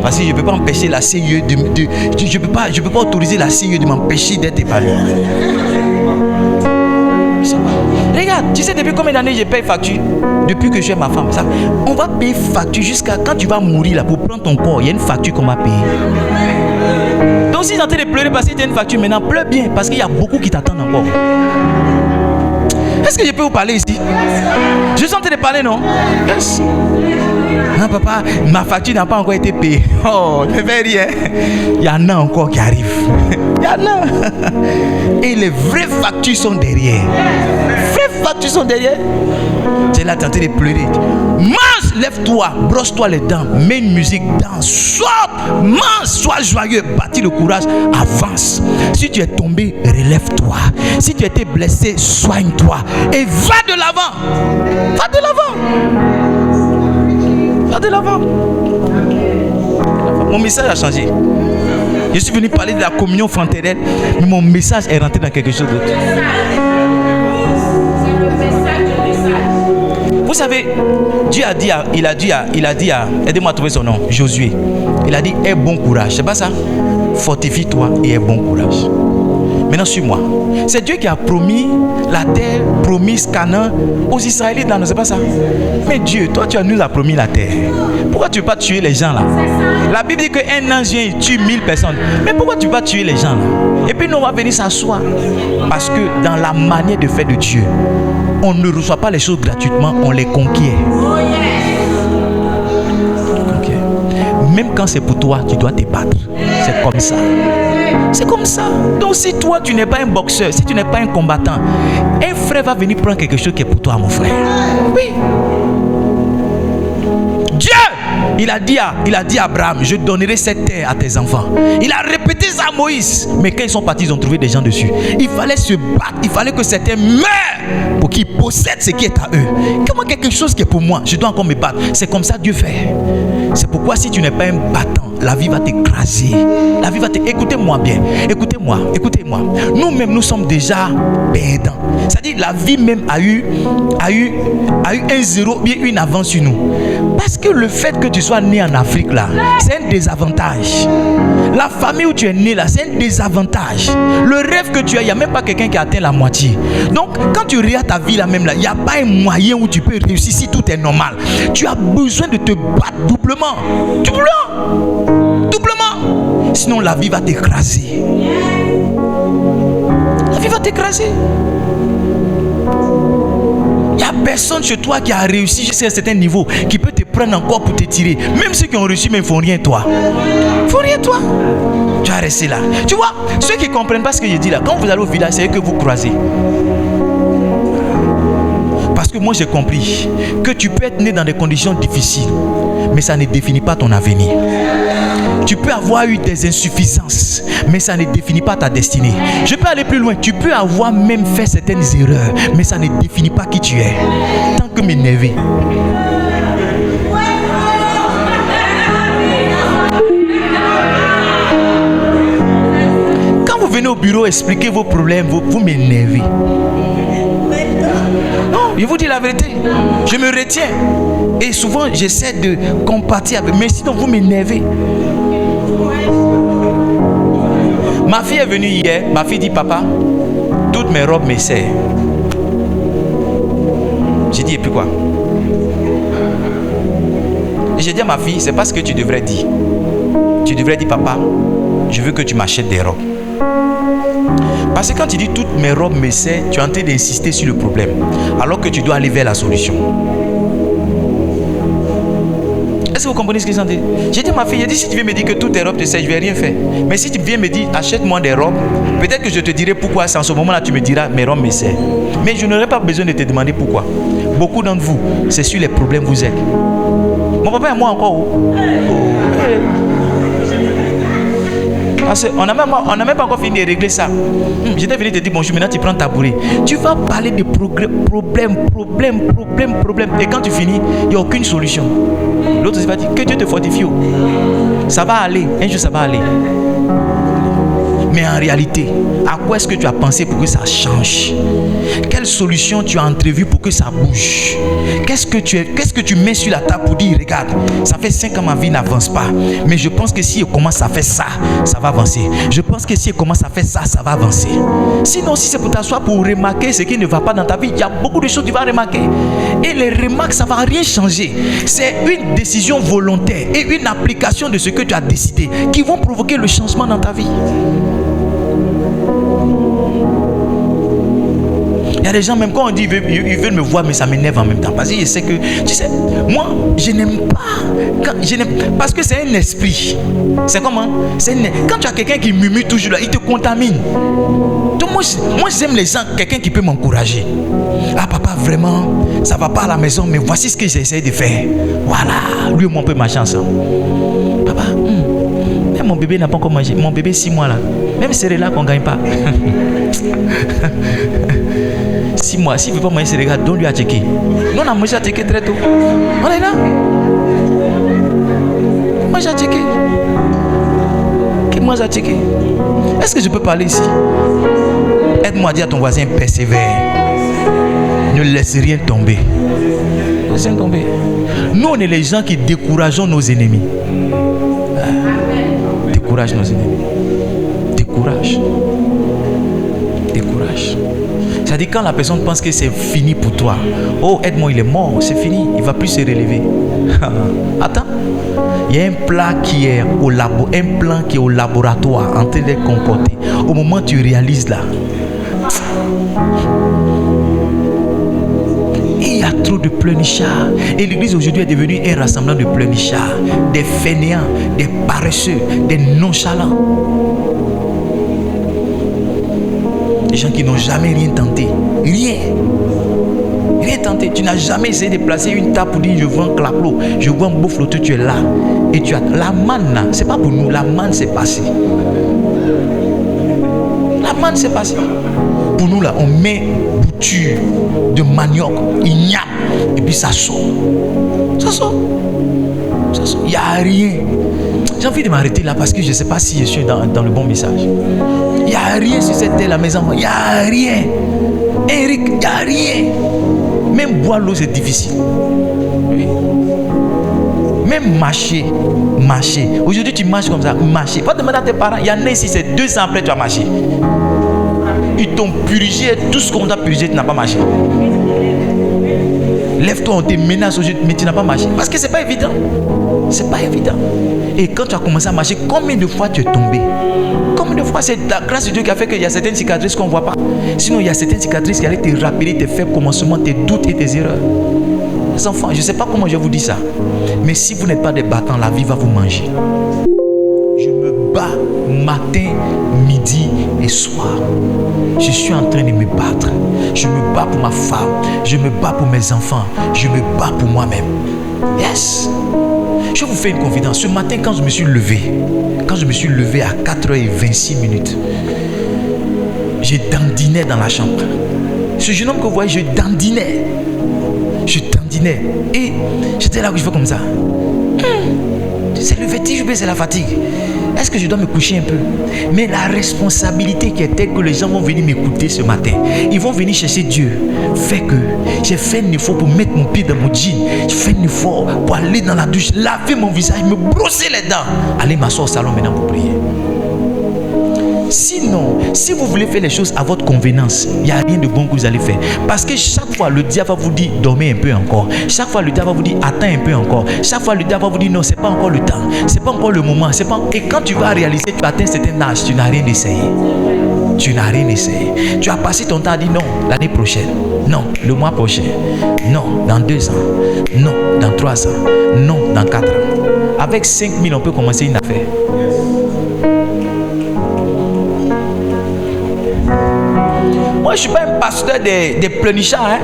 Parce que je ne peux pas empêcher la CIE je peux pas autoriser la CIE de m'empêcher d'être épargné. Regarde, tu sais depuis combien d'années je paye facture? Depuis que je suis ma femme. Ça, on va payer facture jusqu'à quand tu vas mourir là pour prendre ton corps. Il y a une facture qu'on va payer. Donc si tu es en train de pleurer parce que tu as une facture maintenant, pleure bien parce qu'il y a beaucoup qui t'attendent encore. Est-ce que je peux vous parler ici? Je suis en train de parler, non? Yes. Non, papa, ma facture n'a pas encore été payée. Oh, ne fais rien. Il y en a encore qui arrivent. Il y en a. Et les vraies factures sont derrière. Les vraies factures sont derrière. Tu es là, tu es en train de pleurer. Mange, lève-toi, brosse-toi les dents, mets une musique, danse, saute, mange, sois joyeux, bâtis le courage, avance. Si tu es tombé, relève-toi. Si tu as été blessé, soigne-toi. Et va de l'avant. Va de l'avant. Va de l'avant. Mon message a changé. Je suis venu parler de la communion fraternelle, mais mon message est rentré dans quelque chose d'autre. Vous savez, Dieu a dit, il a dit à, aidez-moi à trouver son nom, Josué. Il a dit, aie bon courage. C'est pas ça? Fortifie-toi et aie bon courage. Maintenant, suis-moi. C'est Dieu qui a promis la terre promise Canaan aux Israélites. Non, c'est pas ça. Mais Dieu, toi, tu nous as promis la terre. Pourquoi tu ne veux pas tuer les gens là? La Bible dit qu'un ange vient et tue 1000 personnes. Mais pourquoi tu ne veux pas tuer les gens là? Et puis nous, on va venir s'asseoir. Parce que dans la manière de faire de Dieu, on ne reçoit pas les choses gratuitement, on les conquiert. Même quand c'est pour toi, tu dois te battre. C'est comme ça. C'est comme ça. Donc si toi, tu n'es pas un boxeur, si tu n'es pas un combattant, un frère va venir prendre quelque chose qui est pour toi, mon frère. Oui. Dieu, il a dit à Abraham, je donnerai cette terre à tes enfants. Il a répété ça à Moïse. Mais quand ils sont partis, ils ont trouvé des gens dessus. Il fallait se battre. Il fallait que certains meurent pour qu'ils possèdent ce qui est à eux. Comment quelque chose qui est pour moi, je dois encore me battre? C'est comme ça Dieu fait. C'est pourquoi si tu n'es pas un battant, la vie va t'écraser. La vie va Écoutez-moi bien. Écoutez-moi. Nous-mêmes, nous sommes déjà perdants. C'est-à-dire la vie même a eu un zéro, bien une avance sur nous. Parce que le fait que tu sois né en Afrique là, c'est un désavantage. La famille où tu es né là, c'est un désavantage. Le rêve que tu as, il n'y a même pas quelqu'un qui a atteint la moitié. Donc, quand tu regardes ta vie là même là, il n'y a pas un moyen où tu peux réussir si tout est normal. Tu as besoin de te battre doublement. Sinon la vie va t'écraser. La vie va t'écraser. Il n'y a personne chez toi qui a réussi jusqu'à un certain niveau qui peut te prendre encore pour te tirer. Même ceux qui ont réussi, mais ils ne font rien toi. Tu vas rester là. Tu vois, ceux qui ne comprennent pas ce que je dis là, quand vous allez au village, c'est eux que vous croisez. Parce que moi j'ai compris que tu peux être né dans des conditions difficiles, mais ça ne définit pas ton avenir. Tu peux avoir eu des insuffisances, mais ça ne définit pas ta destinée. Je peux aller plus loin. Tu peux avoir même fait certaines erreurs, mais ça ne définit pas qui tu es. Tant que m'énerver. Quand vous venez au bureau expliquer vos problèmes, vous m'énervez. Non, je vous dis la vérité. Je me retiens. Et souvent, j'essaie de compatir avec. Mais sinon, vous m'énervez. Ma fille est venue hier. Ma fille dit, papa, toutes mes robes me serrent. J'ai dit, et puis quoi? Et j'ai dit à ma fille, c'est pas ce que tu devrais dire. Tu devrais dire, papa, je veux que tu m'achètes des robes. Parce que quand tu dis toutes mes robes me serrent, tu es en train d'insister sur le problème. Alors que tu dois aller vers la solution. Est-ce que vous comprenez ce que j'ai dit? J'ai dit à ma fille, si tu viens me dire que toutes tes robes te serrent, je ne vais rien faire. Mais si tu viens me dire, achète-moi des robes, peut-être que je te dirai pourquoi. C'est en ce moment-là tu me diras, mes robes me serrent. Mais je n'aurai pas besoin de te demander pourquoi. Beaucoup d'entre vous, c'est sur les problèmes que vous êtes. Mon papa et moi encore. Parce qu'on n'a même pas encore fini de régler ça. J'étais venu te dire bonjour, maintenant tu prends ta bourrée. Tu vas parler de problème. Et quand tu finis, il n'y a aucune solution. L'autre va dire que Dieu te fortifie. Ça va aller, un jour ça va aller. Mais en réalité, à quoi est-ce que tu as pensé pour que ça change? Quelle solution tu as entrevue pour que ça bouge? Qu'est-ce que tu mets sur la table pour dire, regarde, ça fait 5 ans ma vie n'avance pas. Mais je pense que si je commence à faire ça, ça va avancer. Je pense que si je commence à faire ça, ça va avancer. Sinon, si c'est pour t'asseoir pour remarquer ce qui ne va pas dans ta vie, il y a beaucoup de choses que tu vas remarquer. Et les remarques, ça ne va rien changer. C'est une décision volontaire et une application de ce que tu as décidé qui vont provoquer le changement dans ta vie. Il y a des gens, même quand on dit ils veulent me voir, mais ça m'énerve en même temps. Parce que je sais que, tu sais, moi, je n'aime pas. Parce que c'est un esprit. C'est comment? Quand tu as quelqu'un qui murmure toujours là, il te contamine. Donc moi j'aime les gens, quelqu'un qui peut m'encourager. Ah papa, vraiment, ça va pas à la maison, mais voici ce que j'essaie de faire. Voilà, lui moi on peut marcher ensemble. Papa, même mon bébé n'a pas encore mangé. Mon bébé 6 mois là. Même céréales qu'on ne gagne pas. 6 mois, s'il ne veut pas manger céréales, donne-lui à checker. Nous on a mangé à checker très tôt. On est là. Moi j'ai checké. Qui mange à checker? Est-ce que je peux parler ici? Aide-moi à dire à ton voisin, persévère. Ne laisse rien tomber. Laissez tomber. Nous, on est les gens qui décourageons nos ennemis. Décourage nos ennemis. Décourage. Décourage. C'est-à-dire quand la personne pense que c'est fini pour toi. Oh, aide-moi, il est mort, c'est fini. Il ne va plus se relever. Attends. Il y a un plan qui est au laboratoire en train d'être concocté. Au moment où tu réalises là, il y a trop de pleurnichards. Et l'église aujourd'hui est devenue un rassemblement de pleurnichards, des fainéants, des paresseux, des nonchalants. Des gens qui n'ont jamais rien tenté. Rien. Rien tenté. Tu n'as jamais essayé de placer une table pour dire je veux un claplo, je veux un beau flotteur, tu es là. Et tu as la manne là, c'est pas pour nous, la manne s'est passée. La manne s'est passée. Pour nous là, on met bouture de manioc, igname, et puis ça sort. Ça sort. Ça sort. Il n'y a rien. J'ai envie de m'arrêter là parce que je ne sais pas si je suis dans le bon message. Il n'y a rien sur cette terre là, mes enfants. Il n'y a rien. Eric, il n'y a rien. Même boire l'eau, c'est difficile. Oui. Même marcher. Aujourd'hui, tu marches comme ça, marcher. Va demander à tes parents. Il y en a ici, c'est 2 ans après, tu as marché. Ils t'ont purgé tout ce qu'on t'a purgé, tu n'as pas marché. Lève-toi, on te menace aujourd'hui, mais tu n'as pas marché. Parce que c'est pas évident. C'est pas évident. Et quand tu as commencé à marcher, combien de fois tu es tombé? Combien de fois? C'est la grâce de Dieu qui a fait qu'il y a certaines cicatrices qu'on ne voit pas. Sinon, il y a certaines cicatrices qui allaient te rappeler tes faibles commencements, tes doutes et tes erreurs. Les enfants, je ne sais pas comment je vous dis ça. Mais si vous n'êtes pas des battants, la vie va vous manger. Je me bats matin, midi et soir. Je suis en train de me battre. Je me bats pour ma femme. Je me bats pour mes enfants. Je me bats pour moi-même. Yes. Je vous fais une confidence. Ce matin, quand je me suis levé à 4h26, je dandinais dans la chambre. Ce jeune homme que vous voyez, je dandinais. Et j'étais là où je fais comme ça. C'est le vertige ou bien c'est la fatigue? Est-ce que je dois me coucher un peu? Mais la responsabilité qui est telle que les gens vont venir m'écouter ce matin. Ils vont venir chercher Dieu. Fait que j'ai fait un effort pour mettre mon pied dans mon jean. J'ai fait un effort pour aller dans la douche, laver mon visage, me brosser les dents. Aller m'asseoir au salon maintenant pour prier. Sinon, si vous voulez faire les choses à votre convenance, il n'y a rien de bon que vous allez faire. Parce que chaque fois, le diable va vous dire dormez un peu encore. Chaque fois, le diable va vous dire attends un peu encore. Chaque fois, le diable va vous dire non, c'est pas encore le temps. C'est pas encore le moment. C'est pas... Et quand tu vas réaliser que tu atteins un certain âge, tu n'as rien essayé. Tu n'as rien essayé. Tu as passé ton temps à dire non, l'année prochaine. Non, le mois prochain. Non, dans 2 ans. Non, dans 3 ans. Non, dans 4 ans. Avec 5 000, on peut commencer une affaire. Moi, je ne suis pas un pasteur des pleurnichards. Hein?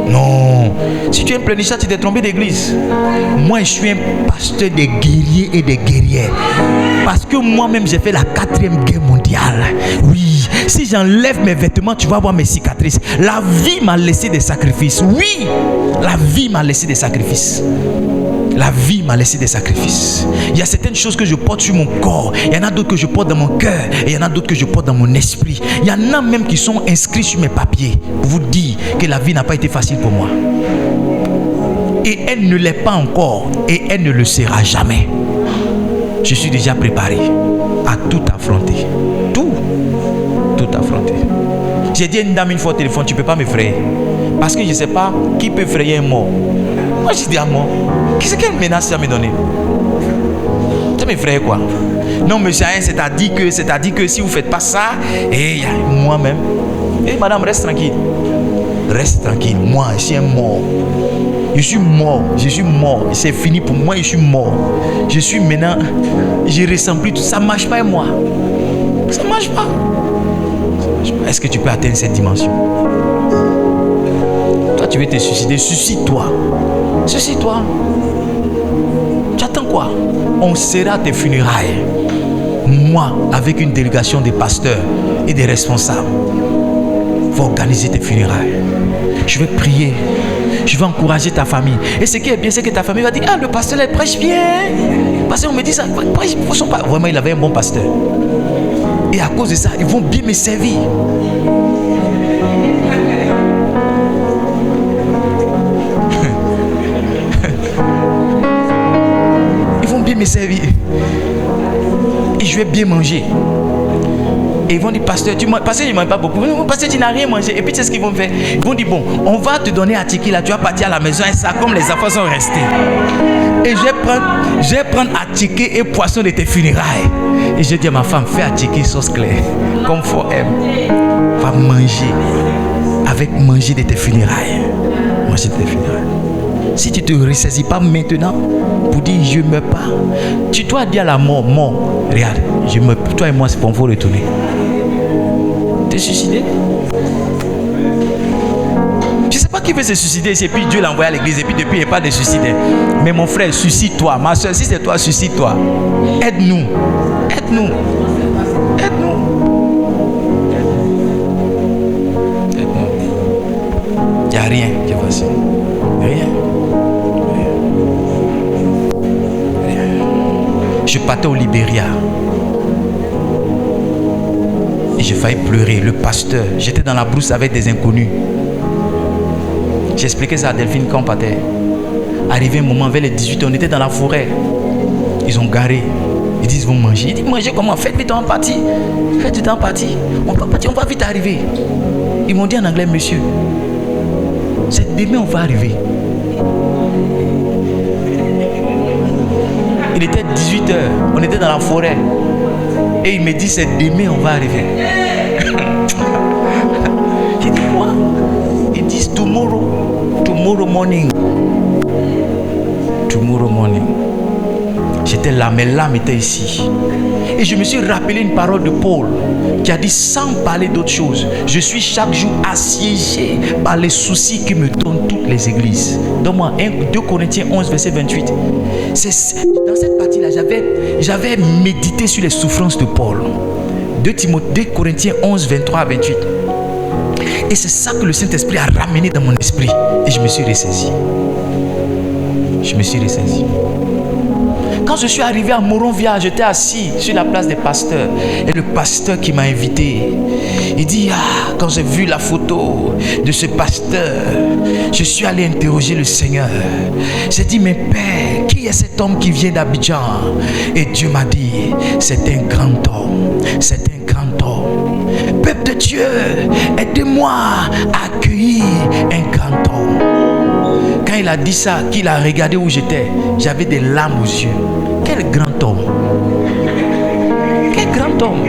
Non. Si tu es un pleurnichard, tu t'es trompé d'église. Moi, je suis un pasteur des guerriers et des guerrières. Parce que moi-même, j'ai fait la 4e guerre mondiale. Oui. Si j'enlève mes vêtements, tu vas voir mes cicatrices. La vie m'a laissé des sacrifices. Oui. La vie m'a laissé des sacrifices. La vie m'a laissé des sacrifices. Il y a certaines choses que je porte sur mon corps. Il y en a d'autres que je porte dans mon cœur. Et il y en a d'autres que je porte dans mon esprit. Il y en a même qui sont inscrits sur mes papiers. Pour vous dire que la vie n'a pas été facile pour moi. Et elle ne l'est pas encore. Et elle ne le sera jamais. Je suis déjà préparé à tout affronter. Tout affronter. J'ai dit à une dame une fois au téléphone, tu ne peux pas m'effrayer. Parce que je ne sais pas qui peut effrayer un mort. Moi, j'ai dit à moi, quelle menace ça m'a donné? Ça m'effraie quoi? Non, monsieur, c'est-à-dire que si vous ne faites pas ça, et moi-même, et madame, reste tranquille. Reste tranquille, moi, je suis un mort. Je suis mort. C'est fini pour moi, je suis mort. Je suis maintenant, je ressens plus tout. Ça ne marche pas et moi. Ça ne marche pas. Est-ce que tu peux atteindre cette dimension? Toi, tu veux te suicider, suicide-toi. Suicide-toi. Tu attends quoi? On sera à tes funérailles. Moi, avec une délégation de pasteurs et des responsables, faut organiser tes funérailles. Je vais prier. Je vais encourager ta famille. Et ce qui est bien, c'est que ta famille va dire ah, le pasteur, il prêche bien. Parce qu'on me dit ça. Vraiment, il avait un bon pasteur. Et à cause de ça, ils vont bien me servir. bien me servir. Et je vais bien manger. Et ils vont dire, pasteur, tu manges, parce que je ne mange pas beaucoup. Parce que tu n'as rien mangé. Et puis, c'est ce qu'ils vont faire. Ils vont dire, bon, on va te donner à Tiki, là, tu vas partir à la maison. Et ça, comme les enfants sont restés. Et je vais prendre à Tiki et poisson de tes funérailles. Et je dis à ma femme, fais à Tiki sauce claire. Comme faut aimer. Va manger. Avec manger de tes funérailles. Manger de tes funérailles. Si tu ne te ressaisis pas maintenant pour dire je ne meurs pas, tu dois dire à la mort, regarde, je meurs, toi et moi c'est bon, il faut retourner. T'es suicidé? Je ne sais pas qui veut se suicider et puis Dieu l'a envoyé à l'église et puis depuis il n'y a pas de suicidaires. Mais mon frère, suicide-toi. Ma soeur, si c'est toi, suicide-toi. Aide-nous. Aide-nous. Aide-nous. Il n'y a rien qui est facile. Rien. Je partais au Libéria. Et j'ai failli pleurer. Le pasteur, j'étais dans la brousse avec des inconnus. J'ai expliqué ça à Delphine quand on partait. Arrivé un moment, vers les 18h, on était dans la forêt. Ils ont garé. Ils disent, ils vont manger. Ils disent, manger comment? Faites vite en partie. Faites vite en partie. On va partir, on va vite arriver. Ils m'ont dit en anglais, monsieur, c'est demain on va arriver. Il était 18h, on était dans la forêt. Et il me dit, c'est demain on va arriver. J'ai dit, quoi? Ils disent, tomorrow morning. Tomorrow morning. J'étais là, mes larmes étaient ici. Et je me suis rappelé une parole de Paul qui a dit, sans parler d'autre chose, je suis chaque jour assiégé par les soucis qui me donnent toutes les églises. Donne-moi 2 Corinthiens 11, verset 28. Dans cette partie-là, j'avais médité sur les souffrances de Paul. 2 Corinthiens 11, 23 à 28. Et c'est ça que le Saint-Esprit a ramené dans mon esprit. Et je me suis ressaisi. Quand je suis arrivé à Moronvia, j'étais assis sur la place des pasteurs. Et le pasteur qui m'a invité, il dit, quand j'ai vu la photo de ce pasteur, je suis allé interroger le Seigneur. J'ai dit, mais Père, qui est cet homme qui vient d'Abidjan? Et Dieu m'a dit, c'est un grand homme. C'est un grand homme. Peuple de Dieu, aidez-moi à accueillir un grand homme. Quand il a dit ça, qu'il a regardé où j'étais, j'avais des larmes aux yeux. Quel grand homme! Quel grand homme!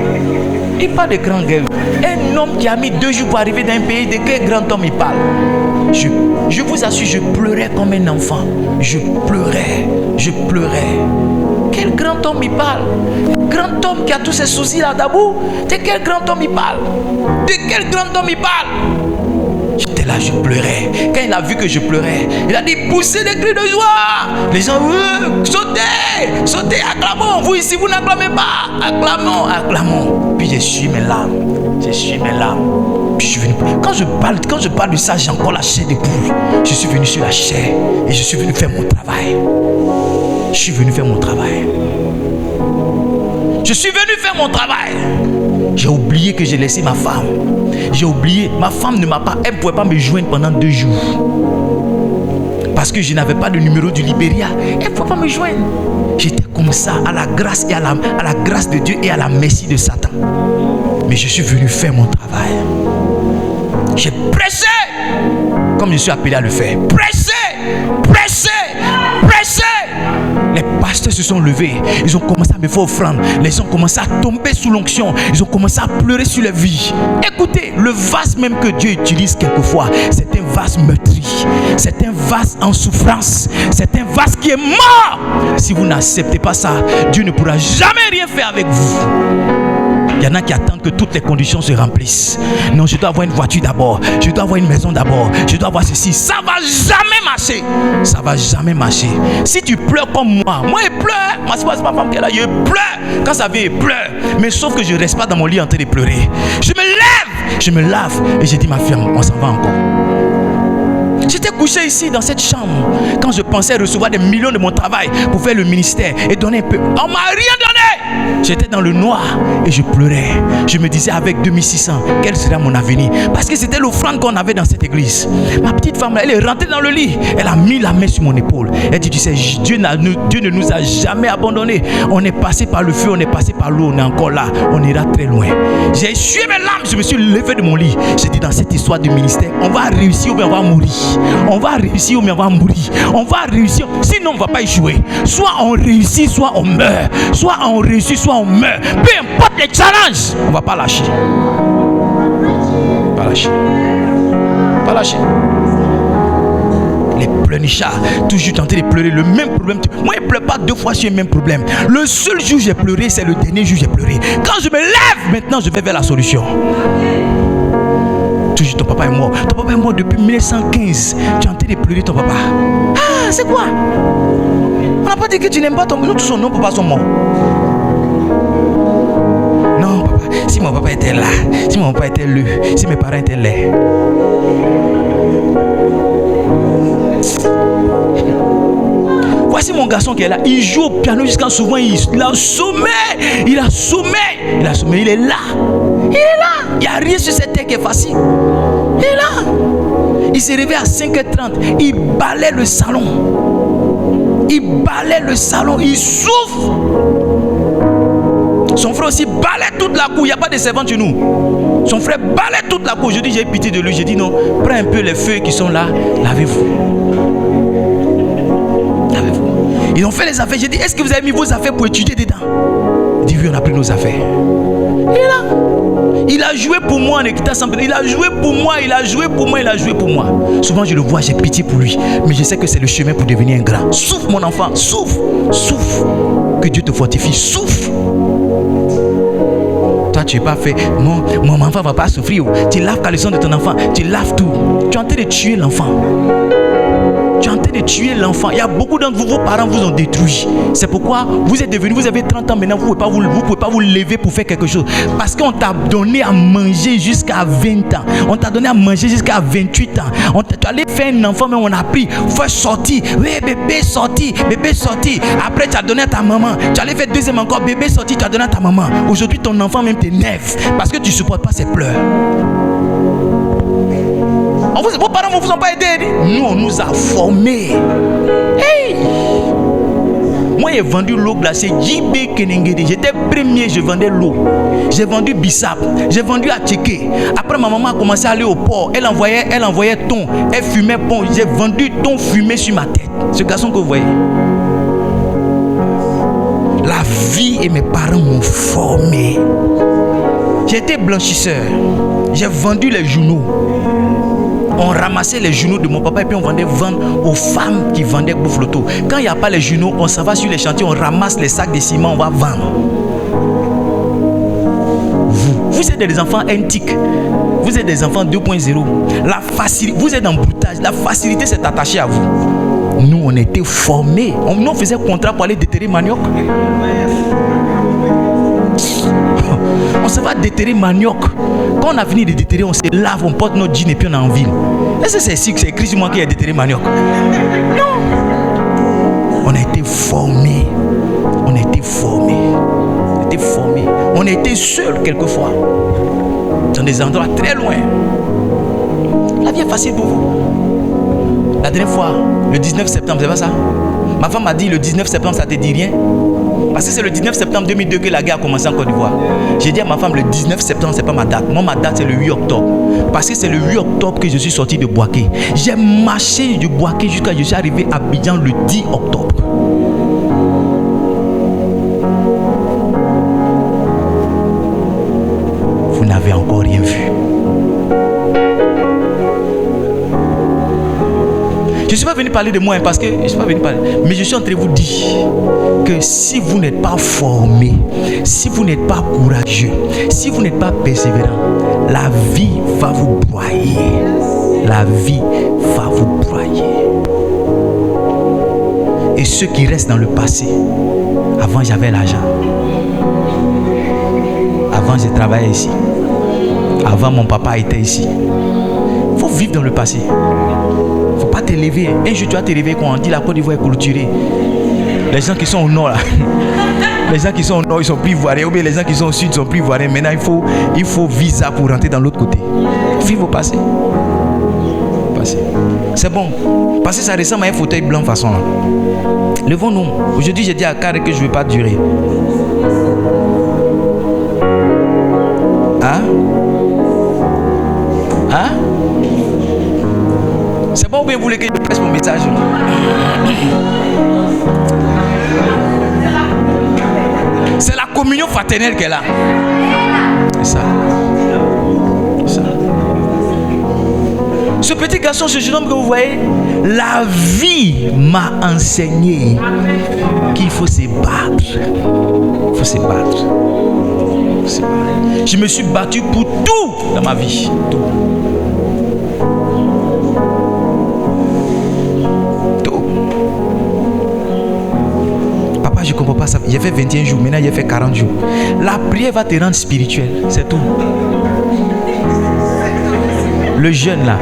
Il parle de grand guerre. Un homme qui a mis 2 jours pour arriver dans un pays, de quel grand homme il parle? Je vous assure, je pleurais comme un enfant. Je pleurais. Quel grand homme il parle? Grand homme qui a tous ses soucis là d'abord. De quel grand homme il parle? De quel grand homme il parle? J'étais là, je pleurais. Quand il a vu que je pleurais, il a dit, poussez des cris de joie. Les gens, sautez, acclamons. Vous ici, vous n'acclamez pas. Acclamons. Puis j'ai suivi mes larmes. Puis je suis venu. Quand je parle de ça, j'ai encore la chair des poules. Je suis venu sur la chair et je suis venu faire mon travail. J'ai oublié que j'ai laissé ma femme. Ma femme ne m'a pas, elle ne pouvait pas me joindre pendant 2 jours. Parce que je n'avais pas le numéro du Libéria. Elle ne pouvait pas me joindre. J'étais comme ça, à la grâce et à la grâce de Dieu et à la merci de Satan. Mais je suis venu faire mon travail. J'ai pressé, comme je suis appelé à le faire. Pressé. Les pasteurs se sont levés. Ils ont commencé à me faire offrande. Les gens ont commencé à tomber sous l'onction. Ils ont commencé à pleurer sur les vies. Écoutez, le vase même que Dieu utilise quelquefois, c'est un vase meurtri. C'est un vase en souffrance. C'est un vase qui est mort. Si vous n'acceptez pas ça, Dieu ne pourra jamais rien faire avec vous. Il y en a qui attendent que toutes les conditions se remplissent. Non, je dois avoir une voiture d'abord. Je dois avoir une maison d'abord. Je dois avoir ceci. Ça va jamais marcher. Si tu pleures comme moi je pleure. Moi, c'est pas ma femme qui est là. Je pleure. Quand ça vient, je pleure. Mais sauf que je ne reste pas dans mon lit en train de pleurer. Je me lève. Je me lave. Et je dis, ma femme, on s'en va encore. J'étais couché ici dans cette chambre quand je pensais recevoir des millions de mon travail pour faire le ministère et donner un peu. On m'a rien donné. J'étais dans le noir et je pleurais. Je me disais avec 2600, quel sera mon avenir? Parce que c'était l'offrande qu'on avait dans cette église. Ma petite femme, elle est rentrée dans le lit. Elle a mis la main sur mon épaule. Elle dit, tu sais, Dieu ne nous a jamais abandonnés. On est passé par le feu, on est passé par l'eau, on est encore là. On ira très loin. J'ai essuyé mes larmes, je me suis levé de mon lit. J'ai dit, dans cette histoire de ministère, on va réussir ou bien on va mourir. On va réussir ou bien on va mourir. On va réussir, sinon on ne va pas échouer. Soit on réussit, soit on meurt. Soit on réussit, soit on meurt. Peu importe les challenges, on ne va pas lâcher. Pas lâcher. Pas lâcher. Les pleurnichards, toujours tentés de pleurer le même problème. Moi, je ne pleure pas 2 fois sur le même problème. Le seul jour où j'ai pleuré, c'est le dernier jour où j'ai pleuré. Quand je me lève, maintenant, je vais vers la solution. Toujours ton papa est mort. Ton papa est mort depuis 1915. Tu es en train de pleurer ton papa. Ah, c'est quoi? On n'a pas dit que tu n'aimes pas ton papa. Nous tous nos papas sont morts. Non, papa. Si mon papa était là, si mon papa était là, si mes parents étaient là. Voici mon garçon qui est là. Il joue au piano jusqu'à souvent. Il a sommeil. Il a sommeil. Il a sommeil. Il est là. Il est là. Il n'y a rien sur cette terre qui est facile. Il est là. Il s'est réveillé à 5h30. Il balaie le salon. Il balaie le salon. Il souffle. Son frère aussi balaie toute la cour. Il n'y a pas de servante chez nous. Son frère balaie toute la cour. Je dis, j'ai pitié de lui. Je dis, non, prends un peu les feuilles qui sont là. Lavez-vous. Lavez-vous. Ils ont fait les affaires. J'ai dit, est-ce que vous avez mis vos affaires pour étudier dedans? Il dit, oui, on a pris nos affaires. Il est là. Il a joué pour moi en équitant sans pédale. Il a joué pour moi, il a joué pour moi, il a joué pour moi. Souvent je le vois, j'ai pitié pour lui. Mais je sais que c'est le chemin pour devenir un grand. Souffle mon enfant, souffle, souffle. Que Dieu te fortifie, souffle. Toi tu n'es pas fait, mon enfant ne va pas souffrir. Tu laves la leçon de ton enfant, tu laves tout. Tu es en train de tuer l'enfant. Tu es en train de tuer l'enfant. Il y a beaucoup d'entre vous, vos parents vous ont détruit. C'est pourquoi vous êtes devenus, vous avez 30 ans maintenant, vous ne pouvez pas vous lever pour faire quelque chose. Parce qu'on t'a donné à manger jusqu'à 20 ans. On t'a donné à manger jusqu'à 28 ans. Tu allais faire un enfant, mais on a pris. Faut sortir. Oui, bébé sorti. Bébé sorti. Après, tu as donné à ta maman. Tu allais faire deuxième encore. Bébé sorti, tu as donné à ta maman. Aujourd'hui, ton enfant même t'énerve. Parce que tu ne supportes pas ses pleurs. Vos parents ne vous ont pas aidé. Nous, on nous a formés. Hey! Moi, j'ai vendu l'eau glacée. JB Kenengedi. J'étais premier, je vendais l'eau. J'ai vendu Bissap. J'ai vendu à Tchéké. Après, ma maman a commencé à aller au port. Elle envoyait thon. Elle fumait bon. J'ai vendu thon fumé sur ma tête. Ce garçon que vous voyez. La vie et mes parents m'ont formé. J'étais blanchisseur. J'ai vendu les journaux. On ramassait les journaux de mon papa et puis on vendait vendre aux femmes qui vendaient Boufloto. Quand il n'y a pas les journaux, on s'en va sur les chantiers, on ramasse les sacs de ciment, on va vendre. Vous êtes des enfants antiques. Vous êtes des enfants 2.0. La facilité, vous êtes en broutage. La facilité s'est attachée à vous. Nous, on était formés. On faisait contrat pour aller déterrer manioc. On se va déterrer manioc. Quand on a fini de déterrer, on se lave, on porte notre jean et puis on est en ville. Est-ce que c'est ici que c'est écrit sur moi qui a déterré manioc? Non. On a été formés. On a été formés. On a été formés. On a été seuls quelquefois. Dans des endroits très loin. La vie est facile pour vous. La dernière fois, le 19 septembre, c'est pas ça? Ma femme m'a dit le 19 septembre, ça te dit rien? Parce que c'est le 19 septembre 2002 que la guerre a commencé en Côte d'Ivoire. J'ai dit à ma femme, le 19 septembre, c'est pas ma date. Moi, ma date, c'est le 8 octobre. Parce que c'est le 8 octobre que je suis sorti de Boaké. J'ai marché de Boaké jusqu'à je suis arrivé à Abidjan le 10 octobre. Vous n'avez encore rien vu. Je ne suis pas venu parler de moi parce que je ne suis pas venu parler. Mais je suis en train de vous dire que si vous n'êtes pas formé, si vous n'êtes pas courageux, si vous n'êtes pas persévérant, la vie va vous broyer. La vie va vous broyer. Et ceux qui restent dans le passé, avant j'avais l'argent. Avant j'ai travaillé ici. Avant mon papa était ici. Il faut vivre dans le passé. t'es levé. Un jour, tu vas te réveiller quand on dit la Côte d'Ivoire est clôturée. Les gens qui sont au nord là, les gens qui sont au nord, ils sont plus ivoiriens. Ou bien les gens qui sont au sud, ils sont plus ivoiriens. Maintenant, il faut visa pour rentrer dans l'autre côté. Il faut passer. C'est bon. Parce que ça ressemble à un fauteuil blanc façon là. Levons-nous. Aujourd'hui, j'ai dit à Kare que je ne vais pas durer. Hein? Hein? C'est bon ou bien vous voulez que je presse mon message? C'est la communion fraternelle qu'elle a. C'est ça. C'est ça. Ce petit garçon, ce jeune homme que vous voyez, la vie m'a enseigné qu'il faut se battre. Il faut se battre. Je me suis battu pour tout dans ma vie. Tout. Papa, je ne comprends pas ça. J'ai fait 21 jours, maintenant j'ai fait 40 jours. La prière va te rendre spirituel, c'est tout. Le jeûne là.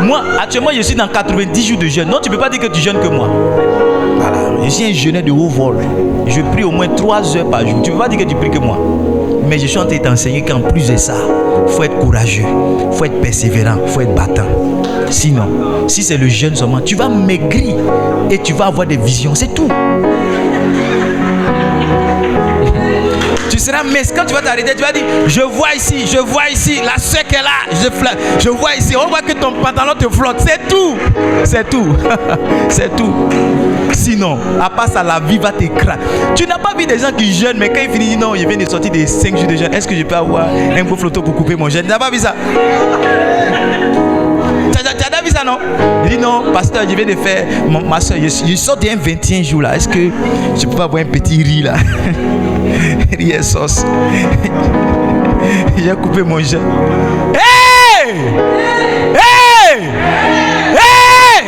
Moi, actuellement, je suis dans 90 jours de jeûne. Non, tu ne peux pas dire que tu jeûnes que moi. Voilà. Je suis un jeûneur de haut vol. Je prie au moins 3 heures par jour. Tu ne peux pas dire que tu pries que moi. Mais je suis en train de t'enseigner qu'en plus de ça, il faut être courageux, il faut être persévérant, il faut être battant. Sinon, si c'est le jeûne seulement, tu vas maigrir et tu vas avoir des visions. C'est tout. Tu seras mince. Quand tu vas t'arrêter, tu vas dire je vois ici, la soeur qui est là, je vois ici, on voit que ton pantalon te flotte. C'est tout. C'est tout. C'est tout. Sinon, à part ça, la vie va t'écraser. Tu n'as pas vu des gens qui jeûnent, mais quand ils finissent, non, je viens de sortir des 5 jours de jeûne. Est-ce que je peux avoir un beau flotteur pour couper mon jeûne? Tu n'as pas vu ça? Tu as vu ça, non? Il dit non, pasteur, je viens de faire ma soeur, je sors d'un 21 jours là. Est-ce que je peux avoir un petit riz là? Riz et sauce. J'ai coupé mon jeûne. Hey! Hey! Hey!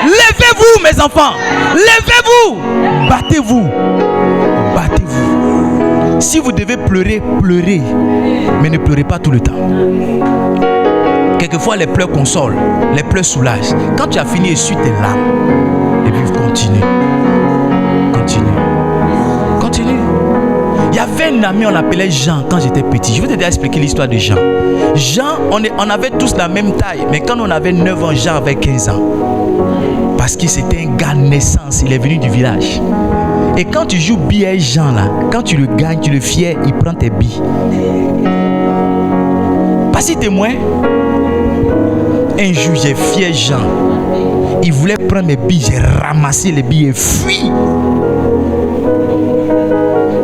Levez-vous, mes enfants! Levez-vous! Battez-vous! Battez-vous! Si vous devez pleurer, pleurez. Mais ne pleurez pas tout le temps. Quelquefois, les pleurs consolent, les pleurs soulagent. Quand tu as fini, essuie tes larmes. Et puis, continue. Continue. Il y avait un ami, on l'appelait Jean quand j'étais petit. Je vais te déjà expliquer l'histoire de Jean. Jean, on avait tous la même taille. Mais quand on avait 9 ans, Jean avait 15 ans. Parce que c'était un gars de naissance. Il est venu du village. Et quand tu joues billet Jean là, quand tu le gagnes, tu le fiers, il prend tes billes. Pas si témoin. Un jour, j'ai fier Jean. Il voulait prendre mes billes. J'ai ramassé les billes et fui.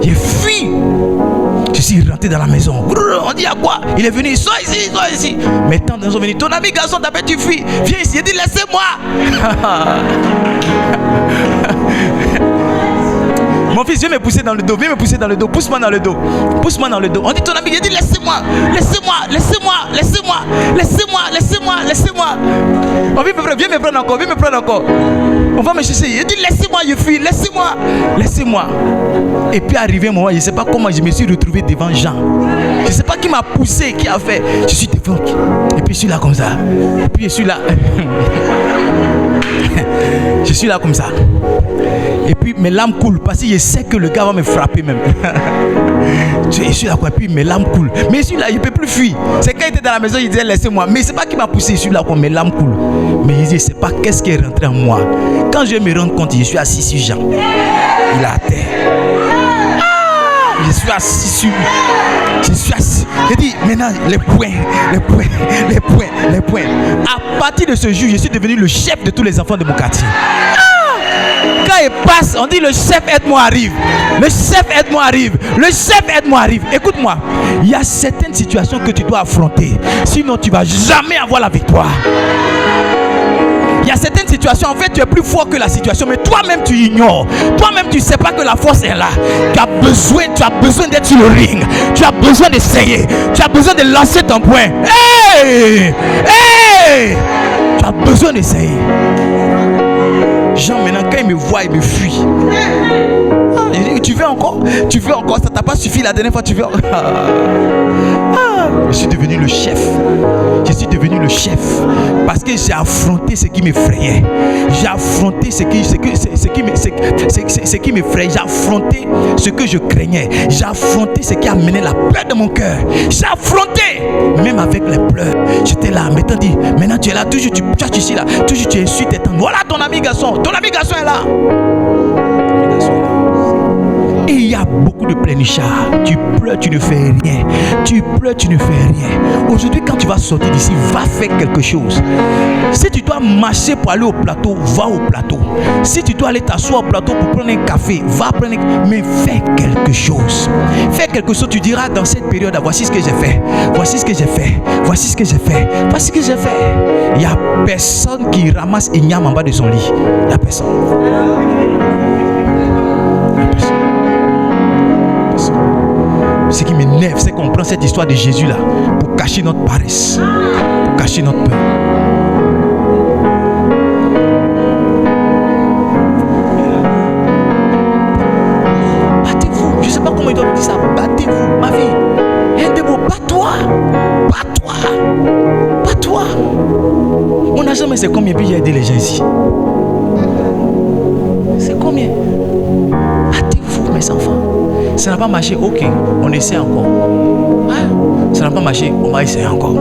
J'ai fui. Je suis rentré dans la maison. On dit à quoi? Il est venu. Sois ici. Mais tant de gens sont venus. Ton ami garçon t'appelle, tu fuis. Viens ici. Il dit laissez-moi. Mon fils, viens me pousser dans le dos. Pousse-moi dans le dos. On dit ton ami, il dit laissez-moi. On viens me prendre encore. On va me chercher. Il dit laissez-moi, je fuis. Laissez-moi. Et puis arrivé un moment, je ne sais pas comment je me suis retrouvé devant Jean. Je ne sais pas qui m'a poussé, qui a fait. Je suis devant. Et puis je suis là comme ça. Je suis là comme ça. Et puis mes larmes coulent parce que je sais que le gars va me frapper même. Je suis là quoi, et puis mes larmes coulent. Mais je suis là, il ne peut plus fuir. C'est quand il était dans la maison, il disait laissez-moi. Mais c'est pas qui m'a poussé, je suis là quoi, mes larmes coulent. Mais il dit, c'est pas qu'est-ce qui est rentré en moi. Quand je me rends compte, je suis assis sur Jean. Il est à terre. Je suis assis. J'ai dit, maintenant, les points. À partir de ce jour, je suis devenu le chef de tous les enfants de mon quartier. Quand il passe, on dit le chef aide-moi arrive. Écoute-moi, il y a certaines situations que tu dois affronter. Sinon, tu ne vas jamais avoir la victoire. Il y a certaines situations, en fait, tu es plus fort que la situation, mais toi-même, tu ignores. Toi-même, tu ne sais pas que la force est là. Tu as besoin d'être sur le ring. Tu as besoin d'essayer. Tu as besoin de lancer ton poing. Hey! Tu as besoin d'essayer. Jean, maintenant, quand il me voit, il me fuit. Tu veux encore, ça t'a pas suffi la dernière fois, tu veux encore. Je suis devenu le chef. Je suis devenu le chef parce que j'ai affronté ce qui m'effrayait. J'ai affronté ce qui m'effrayait. J'ai affronté ce que je craignais. J'ai affronté ce qui amenait la peur de mon cœur. J'ai affronté, même avec les pleurs. J'étais là, maintenant dit, maintenant tu es là, toujours tu es là, toujours tu essuies tes temps. Voilà ton ami garçon est là. Et il y a beaucoup de pleurnichards. Tu pleures, tu ne fais rien. Tu pleures, tu ne fais rien. Aujourd'hui, quand tu vas sortir d'ici, va faire quelque chose. Si tu dois marcher pour aller au plateau, va au plateau. Si tu dois aller t'asseoir au plateau pour prendre un café, va prendre un... Mais fais quelque chose. Fais quelque chose, tu diras dans cette période, voici ce que j'ai fait. Voici ce que j'ai fait. Voici ce que j'ai fait. Voici ce que j'ai fait. Il n'y a personne qui ramasse igname en bas de son lit. Il n'y a personne. Ce qui m'énerve, c'est qu'on prend cette histoire de Jésus là pour cacher notre paresse, pour cacher notre peur. Battez-vous, je ne sais pas comment il doit dire ça. Battez-vous, ma vie. Aidez-vous, bats-toi. Bats-toi. Bats-toi. On n'a jamais c'est combien puis j'ai aidé les gens ici. C'est combien? Battez-vous, mes enfants. Ça n'a pas marché, ok, on essaie encore. Hein? Ça n'a pas marché, on va essayer encore.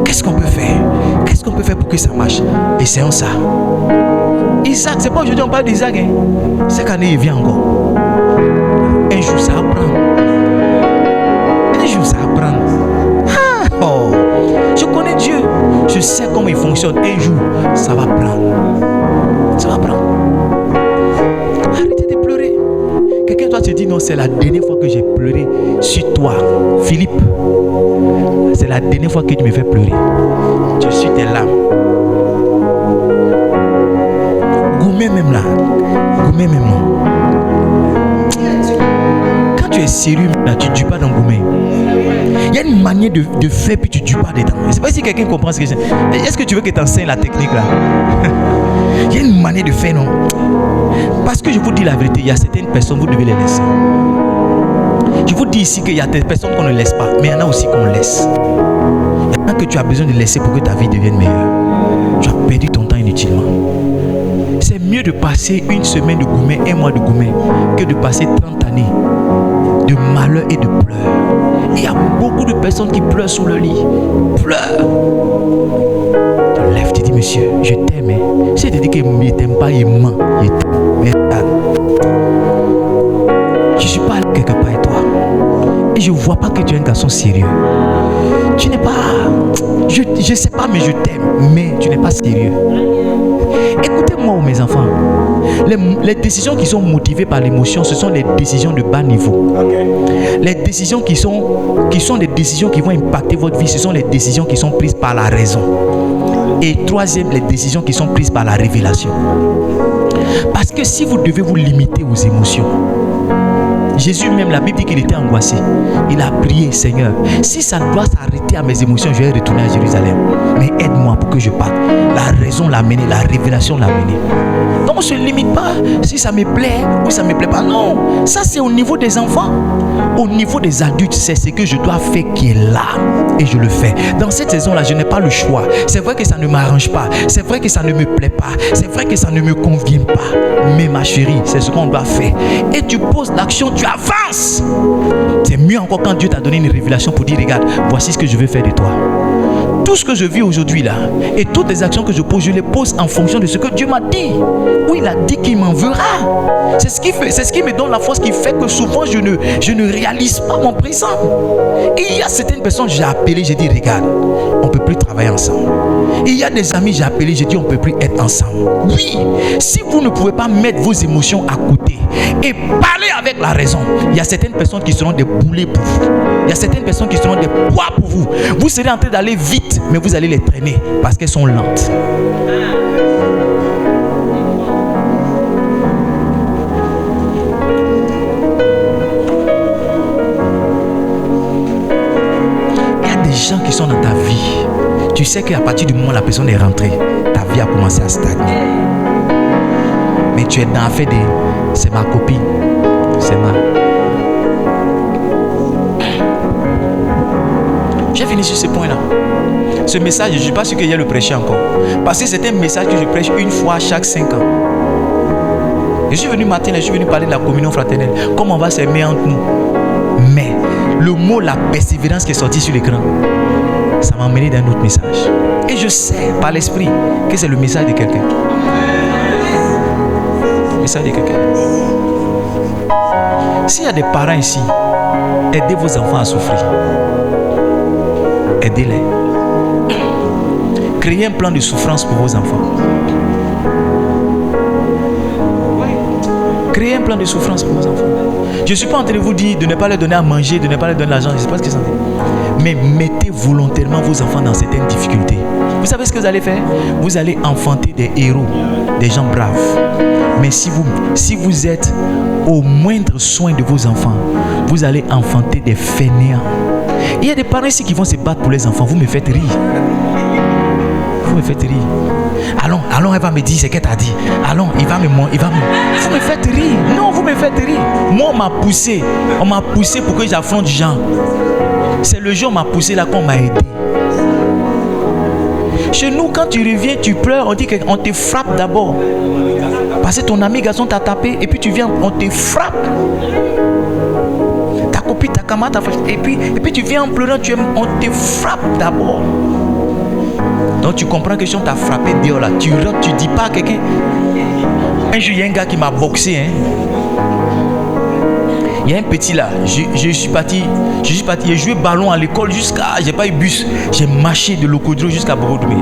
Qu'est-ce qu'on peut faire? Qu'est-ce qu'on peut faire pour que ça marche? Essayons ça. Isaac, c'est pas aujourd'hui on parle d'Isaac. Hein? Cette année, il vient encore. Un jour, ça apprend. Un jour, ça apprend. Ah, oh. Je connais Dieu. Je sais comment il fonctionne. Un jour, ça va prendre. Ça va prendre. Arrêtez de pleurer. Quelqu'un toi te dit non, c'est la dernière fois que j'ai pleuré sur toi, Philippe. C'est la dernière fois que tu me fais pleurer. Je suis tes larmes. Goumé même là. Goumé même là. Quand tu es sérieux, là, tu ne dis pas dans Goumé. Il y a une manière de faire puis tu ne dis pas dedans. Je ne sais pas si quelqu'un comprend ce que c'est. Est-ce que tu veux que tu enseignes la technique là? Il y a une manière de faire, non? Parce que je vous dis la vérité, il y a certaines personnes, vous devez les laisser. Je vous dis ici qu'il y a des personnes qu'on ne laisse pas, mais il y en a aussi qu'on laisse. Il y en a que tu as besoin de laisser pour que ta vie devienne meilleure. Tu as perdu ton temps inutilement. C'est mieux de passer une semaine de Goumé, un mois de Goumé, que de passer 30 années de malheur et de pleurs. Il y a beaucoup de personnes qui pleurent sous le lit. Pleurent. Tu lèves, tu dis, monsieur, je t'aime. Si tu dis qu'il ne t'aime pas, il ment. Il t'aime. Mais je ne suis pas allé quelque part avec toi. Et je ne vois pas que tu es un garçon sérieux. Tu n'es pas... Je ne sais pas, mais je t'aime. Mais tu n'es pas sérieux. Écoutez-moi, mes enfants. Les décisions qui sont motivées par l'émotion, ce sont les décisions de bas niveau. Les décisions qui sont des décisions qui vont impacter votre vie, ce sont les décisions qui sont prises par la raison. Et troisième, les décisions qui sont prises par la révélation. Parce que si vous devez vous limiter aux émotions, Jésus même, la Bible dit qu'il était angoissé. Il a prié, Seigneur, si ça doit s'arrêter à mes émotions, je vais retourner à Jérusalem. Mais aide-moi pour que je parte. La raison l'a mené, la révélation l'a mené. Donc on ne se limite pas si ça me plaît ou ça ne me plaît pas. Non, ça c'est au niveau des enfants. Au niveau des adultes, c'est ce que je dois faire qui est là. Et je le fais. Dans cette saison-là, je n'ai pas le choix. C'est vrai que ça ne m'arrange pas. C'est vrai que ça ne me plaît pas. C'est vrai que ça ne me convient pas. Mais ma chérie, c'est ce qu'on doit faire. Et tu poses l'action, tu avances. C'est mieux encore quand Dieu t'a donné une révélation pour dire, regarde, voici ce que je veux faire de toi. Tout ce que je vis aujourd'hui là, et toutes les actions que je pose, je les pose en fonction de ce que Dieu m'a dit. Oui, il a dit qu'il m'enverra. C'est ce qui fait, c'est ce qui me donne la force qui fait que souvent je ne réalise pas mon présent. Et il y a certaines personnes, j'ai appelé, j'ai dit, regarde, on ne peut plus travailler ensemble. Et il y a des amis, j'ai appelé, j'ai dit, on ne peut plus être ensemble. Oui, si vous ne pouvez pas mettre vos émotions à côté et parler avec la raison, il y a certaines personnes qui seront des boulets pour vous. Il y a certaines personnes qui seront des poids pour vous. Vous serez en train d'aller vite, mais vous allez les traîner parce qu'elles sont lentes. Il y a des gens qui sont dans ta vie. Tu sais qu'à partir du moment où la personne est rentrée, ta vie a commencé à stagner. Mais tu es dans l'affaire de c'est ma copine, c'est ma... fini sur ce point-là. Ce message, je ne suis pas sûr qu'il y ait le prêcher encore. Parce que c'est un message que je prêche une fois chaque 5 ans. Je suis venu matin, je suis venu parler de la communion fraternelle. Comment on va s'aimer entre nous. Mais le mot la persévérance qui est sorti sur l'écran, ça m'a amené d'un autre message. Et je sais par l'esprit que c'est le message de quelqu'un. Le message de quelqu'un. S'il y a des parents ici, aidez vos enfants à souffrir. Aidez-les. Créez un plan de souffrance pour vos enfants. Créez un plan de souffrance pour vos enfants. Je ne suis pas en train de vous dire de ne pas leur donner à manger, de ne pas leur donner l'argent. Je ne sais pas ce que ça veut dire. Mais mettez volontairement vos enfants dans certaines difficultés. Vous savez ce que vous allez faire? Vous allez enfanter des héros, des gens braves. Mais si vous êtes au moindre soin de vos enfants, vous allez enfanter des fainéants. Il y a des parents ici qui vont se battre pour les enfants. Vous me faites rire. Vous me faites rire. Allons, elle va me dire ce qu'elle t'a dit. Allons, il va me. Vous me faites rire. Non, vous me faites rire. Moi, on m'a poussé. On m'a poussé pour que j'affronte Jean. C'est le jour où on m'a poussé là qu'on m'a aidé. Chez nous, quand tu reviens, tu pleures, on dit qu'on te frappe d'abord. Parce que ton ami garçon t'a tapé et puis tu viens, on te frappe. Ta copine, ta camarade, et puis tu viens en pleurant, on te frappe d'abord. Donc tu comprends que si on t'a frappé dehors là, tu rentres, tu dis pas à quelqu'un. Un jour, il y a un gars qui m'a boxé. Il y a un petit là, je suis parti, j'ai joué ballon à l'école jusqu'à, j'ai pas eu bus, j'ai marché de Locodro jusqu'à Borodoué.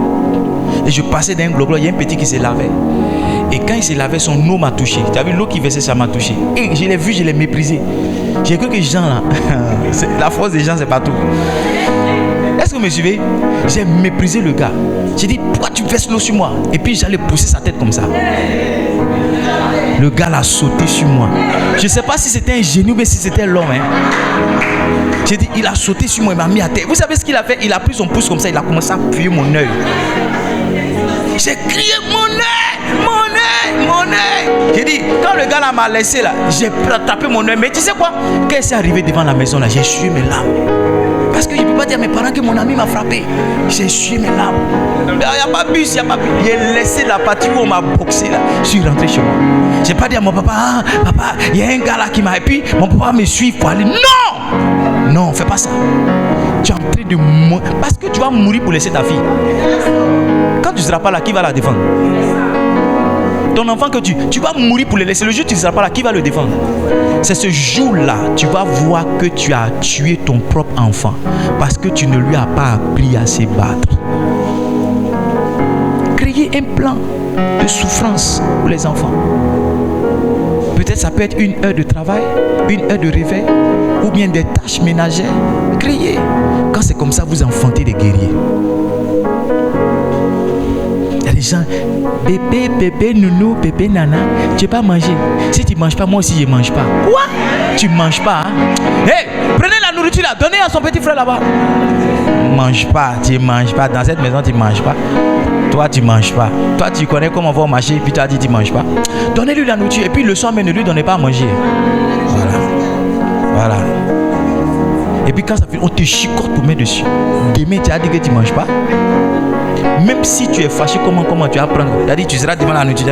Et je passais d'un globe, il y a un petit qui se lavait. Et quand il se lavait, son eau m'a touché. Tu as vu l'eau qui versait, ça m'a touché. Et je l'ai vu, je l'ai méprisé. J'ai cru que les gens là, la force des gens c'est pas tout. Est-ce que vous me suivez? J'ai méprisé le gars. J'ai dit, pourquoi tu verses l'eau sur moi? Et puis j'allais pousser sa tête comme ça. Le gars l'a sauté sur moi. Je ne sais pas si c'était un génie ou si c'était l'homme. J'ai dit, il a sauté sur moi, il m'a mis à terre. Vous savez ce qu'il a fait? Il a pris son pouce comme ça, il a commencé à appuyer mon œil. J'ai crié, mon œil, mon œil, mon œil. J'ai dit, quand le gars là m'a laissé là, j'ai tapé mon œil. Mais tu sais quoi? Quand il s'est arrivé devant la maison là, j'ai essuyé mes larmes. Parce que je ne peux pas dire à mes parents que mon ami m'a frappé. J'ai essuyé mes larmes. Il n'y a pas bus, il n'y a pas bus. J'ai laissé la partie où on m'a boxé là. Je suis rentré chez moi. Je n'ai pas dit à mon papa, ah, papa, il y a un gars là qui m'a. Et puis mon papa me suit pour aller. Non! Non, fais pas ça. Tu es en train de mourir. Parce que tu vas mourir pour laisser ta fille. Quand tu ne seras pas là, qui va la défendre? Ton enfant que tu vas mourir pour le laisser. Le jour où tu ne seras pas là, qui va le défendre? C'est ce jour-là, tu vas voir que tu as tué ton propre enfant parce que tu ne lui as pas appris à se battre. Créer un plan de souffrance pour les enfants. Peut-être ça peut être 1 heure de travail, 1 heure de réveil ou bien des tâches ménagères. Créer. Quand c'est comme ça, vous enfantez des guerriers. Il y a des gens, bébé, nounou, bébé, nana, tu n'as pas mangé. Si tu ne manges pas, moi aussi je ne mange pas. Quoi? Tu ne manges pas, hein? Hey, prenez la nourriture là, donnez à son petit frère là-bas. Mange pas, tu ne manges pas. Dans cette maison, tu ne manges pas. Toi, tu ne manges pas. Toi, tu connais comment on va marcher et puis tu as dit tu ne manges pas. Donnez-lui la nourriture et puis le soir, mais ne lui donnez pas à manger. Voilà. Et puis quand ça fait, on te chicote pour mettre dessus. Demain, tu as dit que tu ne manges pas. Même si tu es fâché, comment tu vas prendre? Tu as dit tu seras devant la nourriture.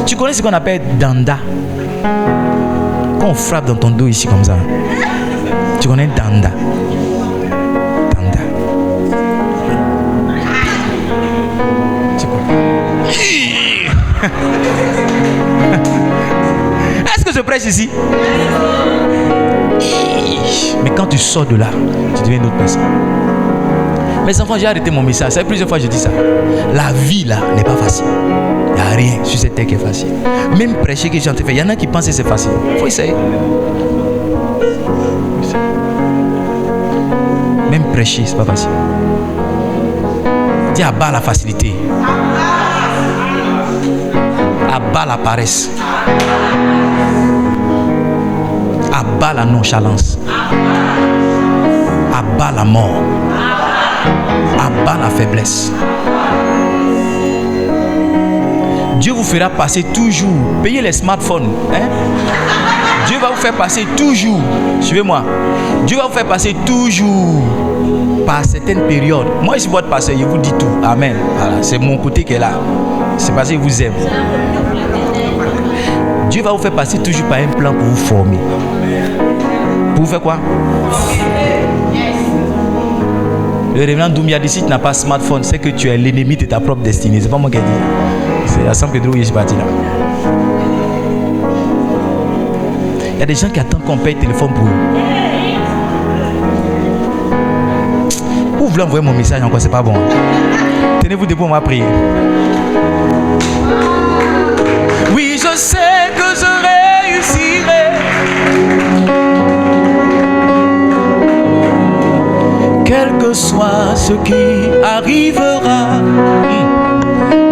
Tu connais ce qu'on appelle danda? Quand on frappe dans ton dos ici comme ça. Tu connais danda? Danda. Tu connais? Est-ce que je prêche ici? Mais quand tu sors de là, tu deviens une autre personne. Mes enfants, j'ai arrêté mon message. C'est plusieurs fois que je dis ça. La vie là n'est pas facile. Il n'y a rien sur cette terre qui est facile. Même prêcher que j'ai fait, il y en a qui pensent que c'est facile. Il faut essayer. Même prêcher, c'est pas facile. Dis à bas la facilité. À bas la paresse. À bas la nonchalance. À bas la mort. À bas la faiblesse. Dieu vous fera passer toujours. Payez les smartphones. Hein? Dieu va vous faire passer toujours, suivez-moi, Dieu va vous faire passer toujours par certaines périodes. Moi, je suis votre pasteur, je vous dis tout. Amen. Voilà, c'est mon côté qui est là. C'est parce qu'il vous aime. Dieu va vous faire passer toujours par un plan pour vous former. Pour vous faire quoi? Le révérend Doumbia dit, si tu n'as pas smartphone, c'est que tu es l'ennemi de ta propre destinée. C'est pas moi qui ai dit. C'est à San Pedro où je suis parti là. Il y a des gens qui attendent qu'on paye le téléphone pour eux. Vous voulez envoyer mon message encore, c'est pas bon. Tenez-vous debout, on va prier. Oui, je sais que je réussirai. Quel que soit ce qui arrivera,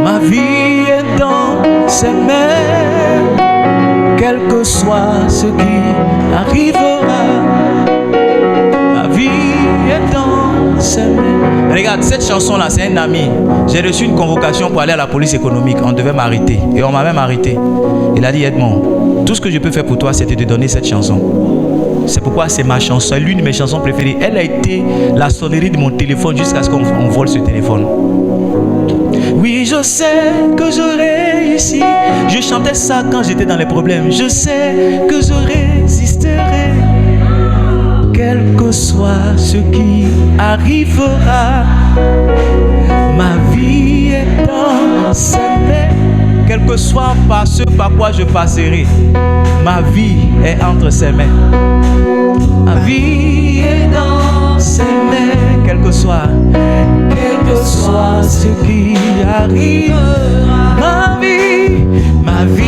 ma vie est dans ses mains. Quel que soit ce qui arrivera, ma vie est dans ses mains. Regarde, cette chanson-là, c'est un ami. J'ai reçu une convocation pour aller à la police économique. On devait m'arrêter. Et on m'a même arrêté. Il a dit, Edmond, tout ce que je peux faire pour toi, c'est de te donner cette chanson. C'est pourquoi c'est ma chanson, c'est l'une de mes chansons préférées. Elle a été la sonnerie de mon téléphone jusqu'à ce qu'on vole ce téléphone. Oui, je sais que je réussis. Je chantais ça quand j'étais dans les problèmes. Je sais que je résisterai. Quel que soit ce qui arrivera, ma vie est dans ses mains. Quel que soit par ce par quoi je passerai, ma vie est entre ses mains. Ma vie est dans ses mains. Quel que soit ce qui arrive, ma vie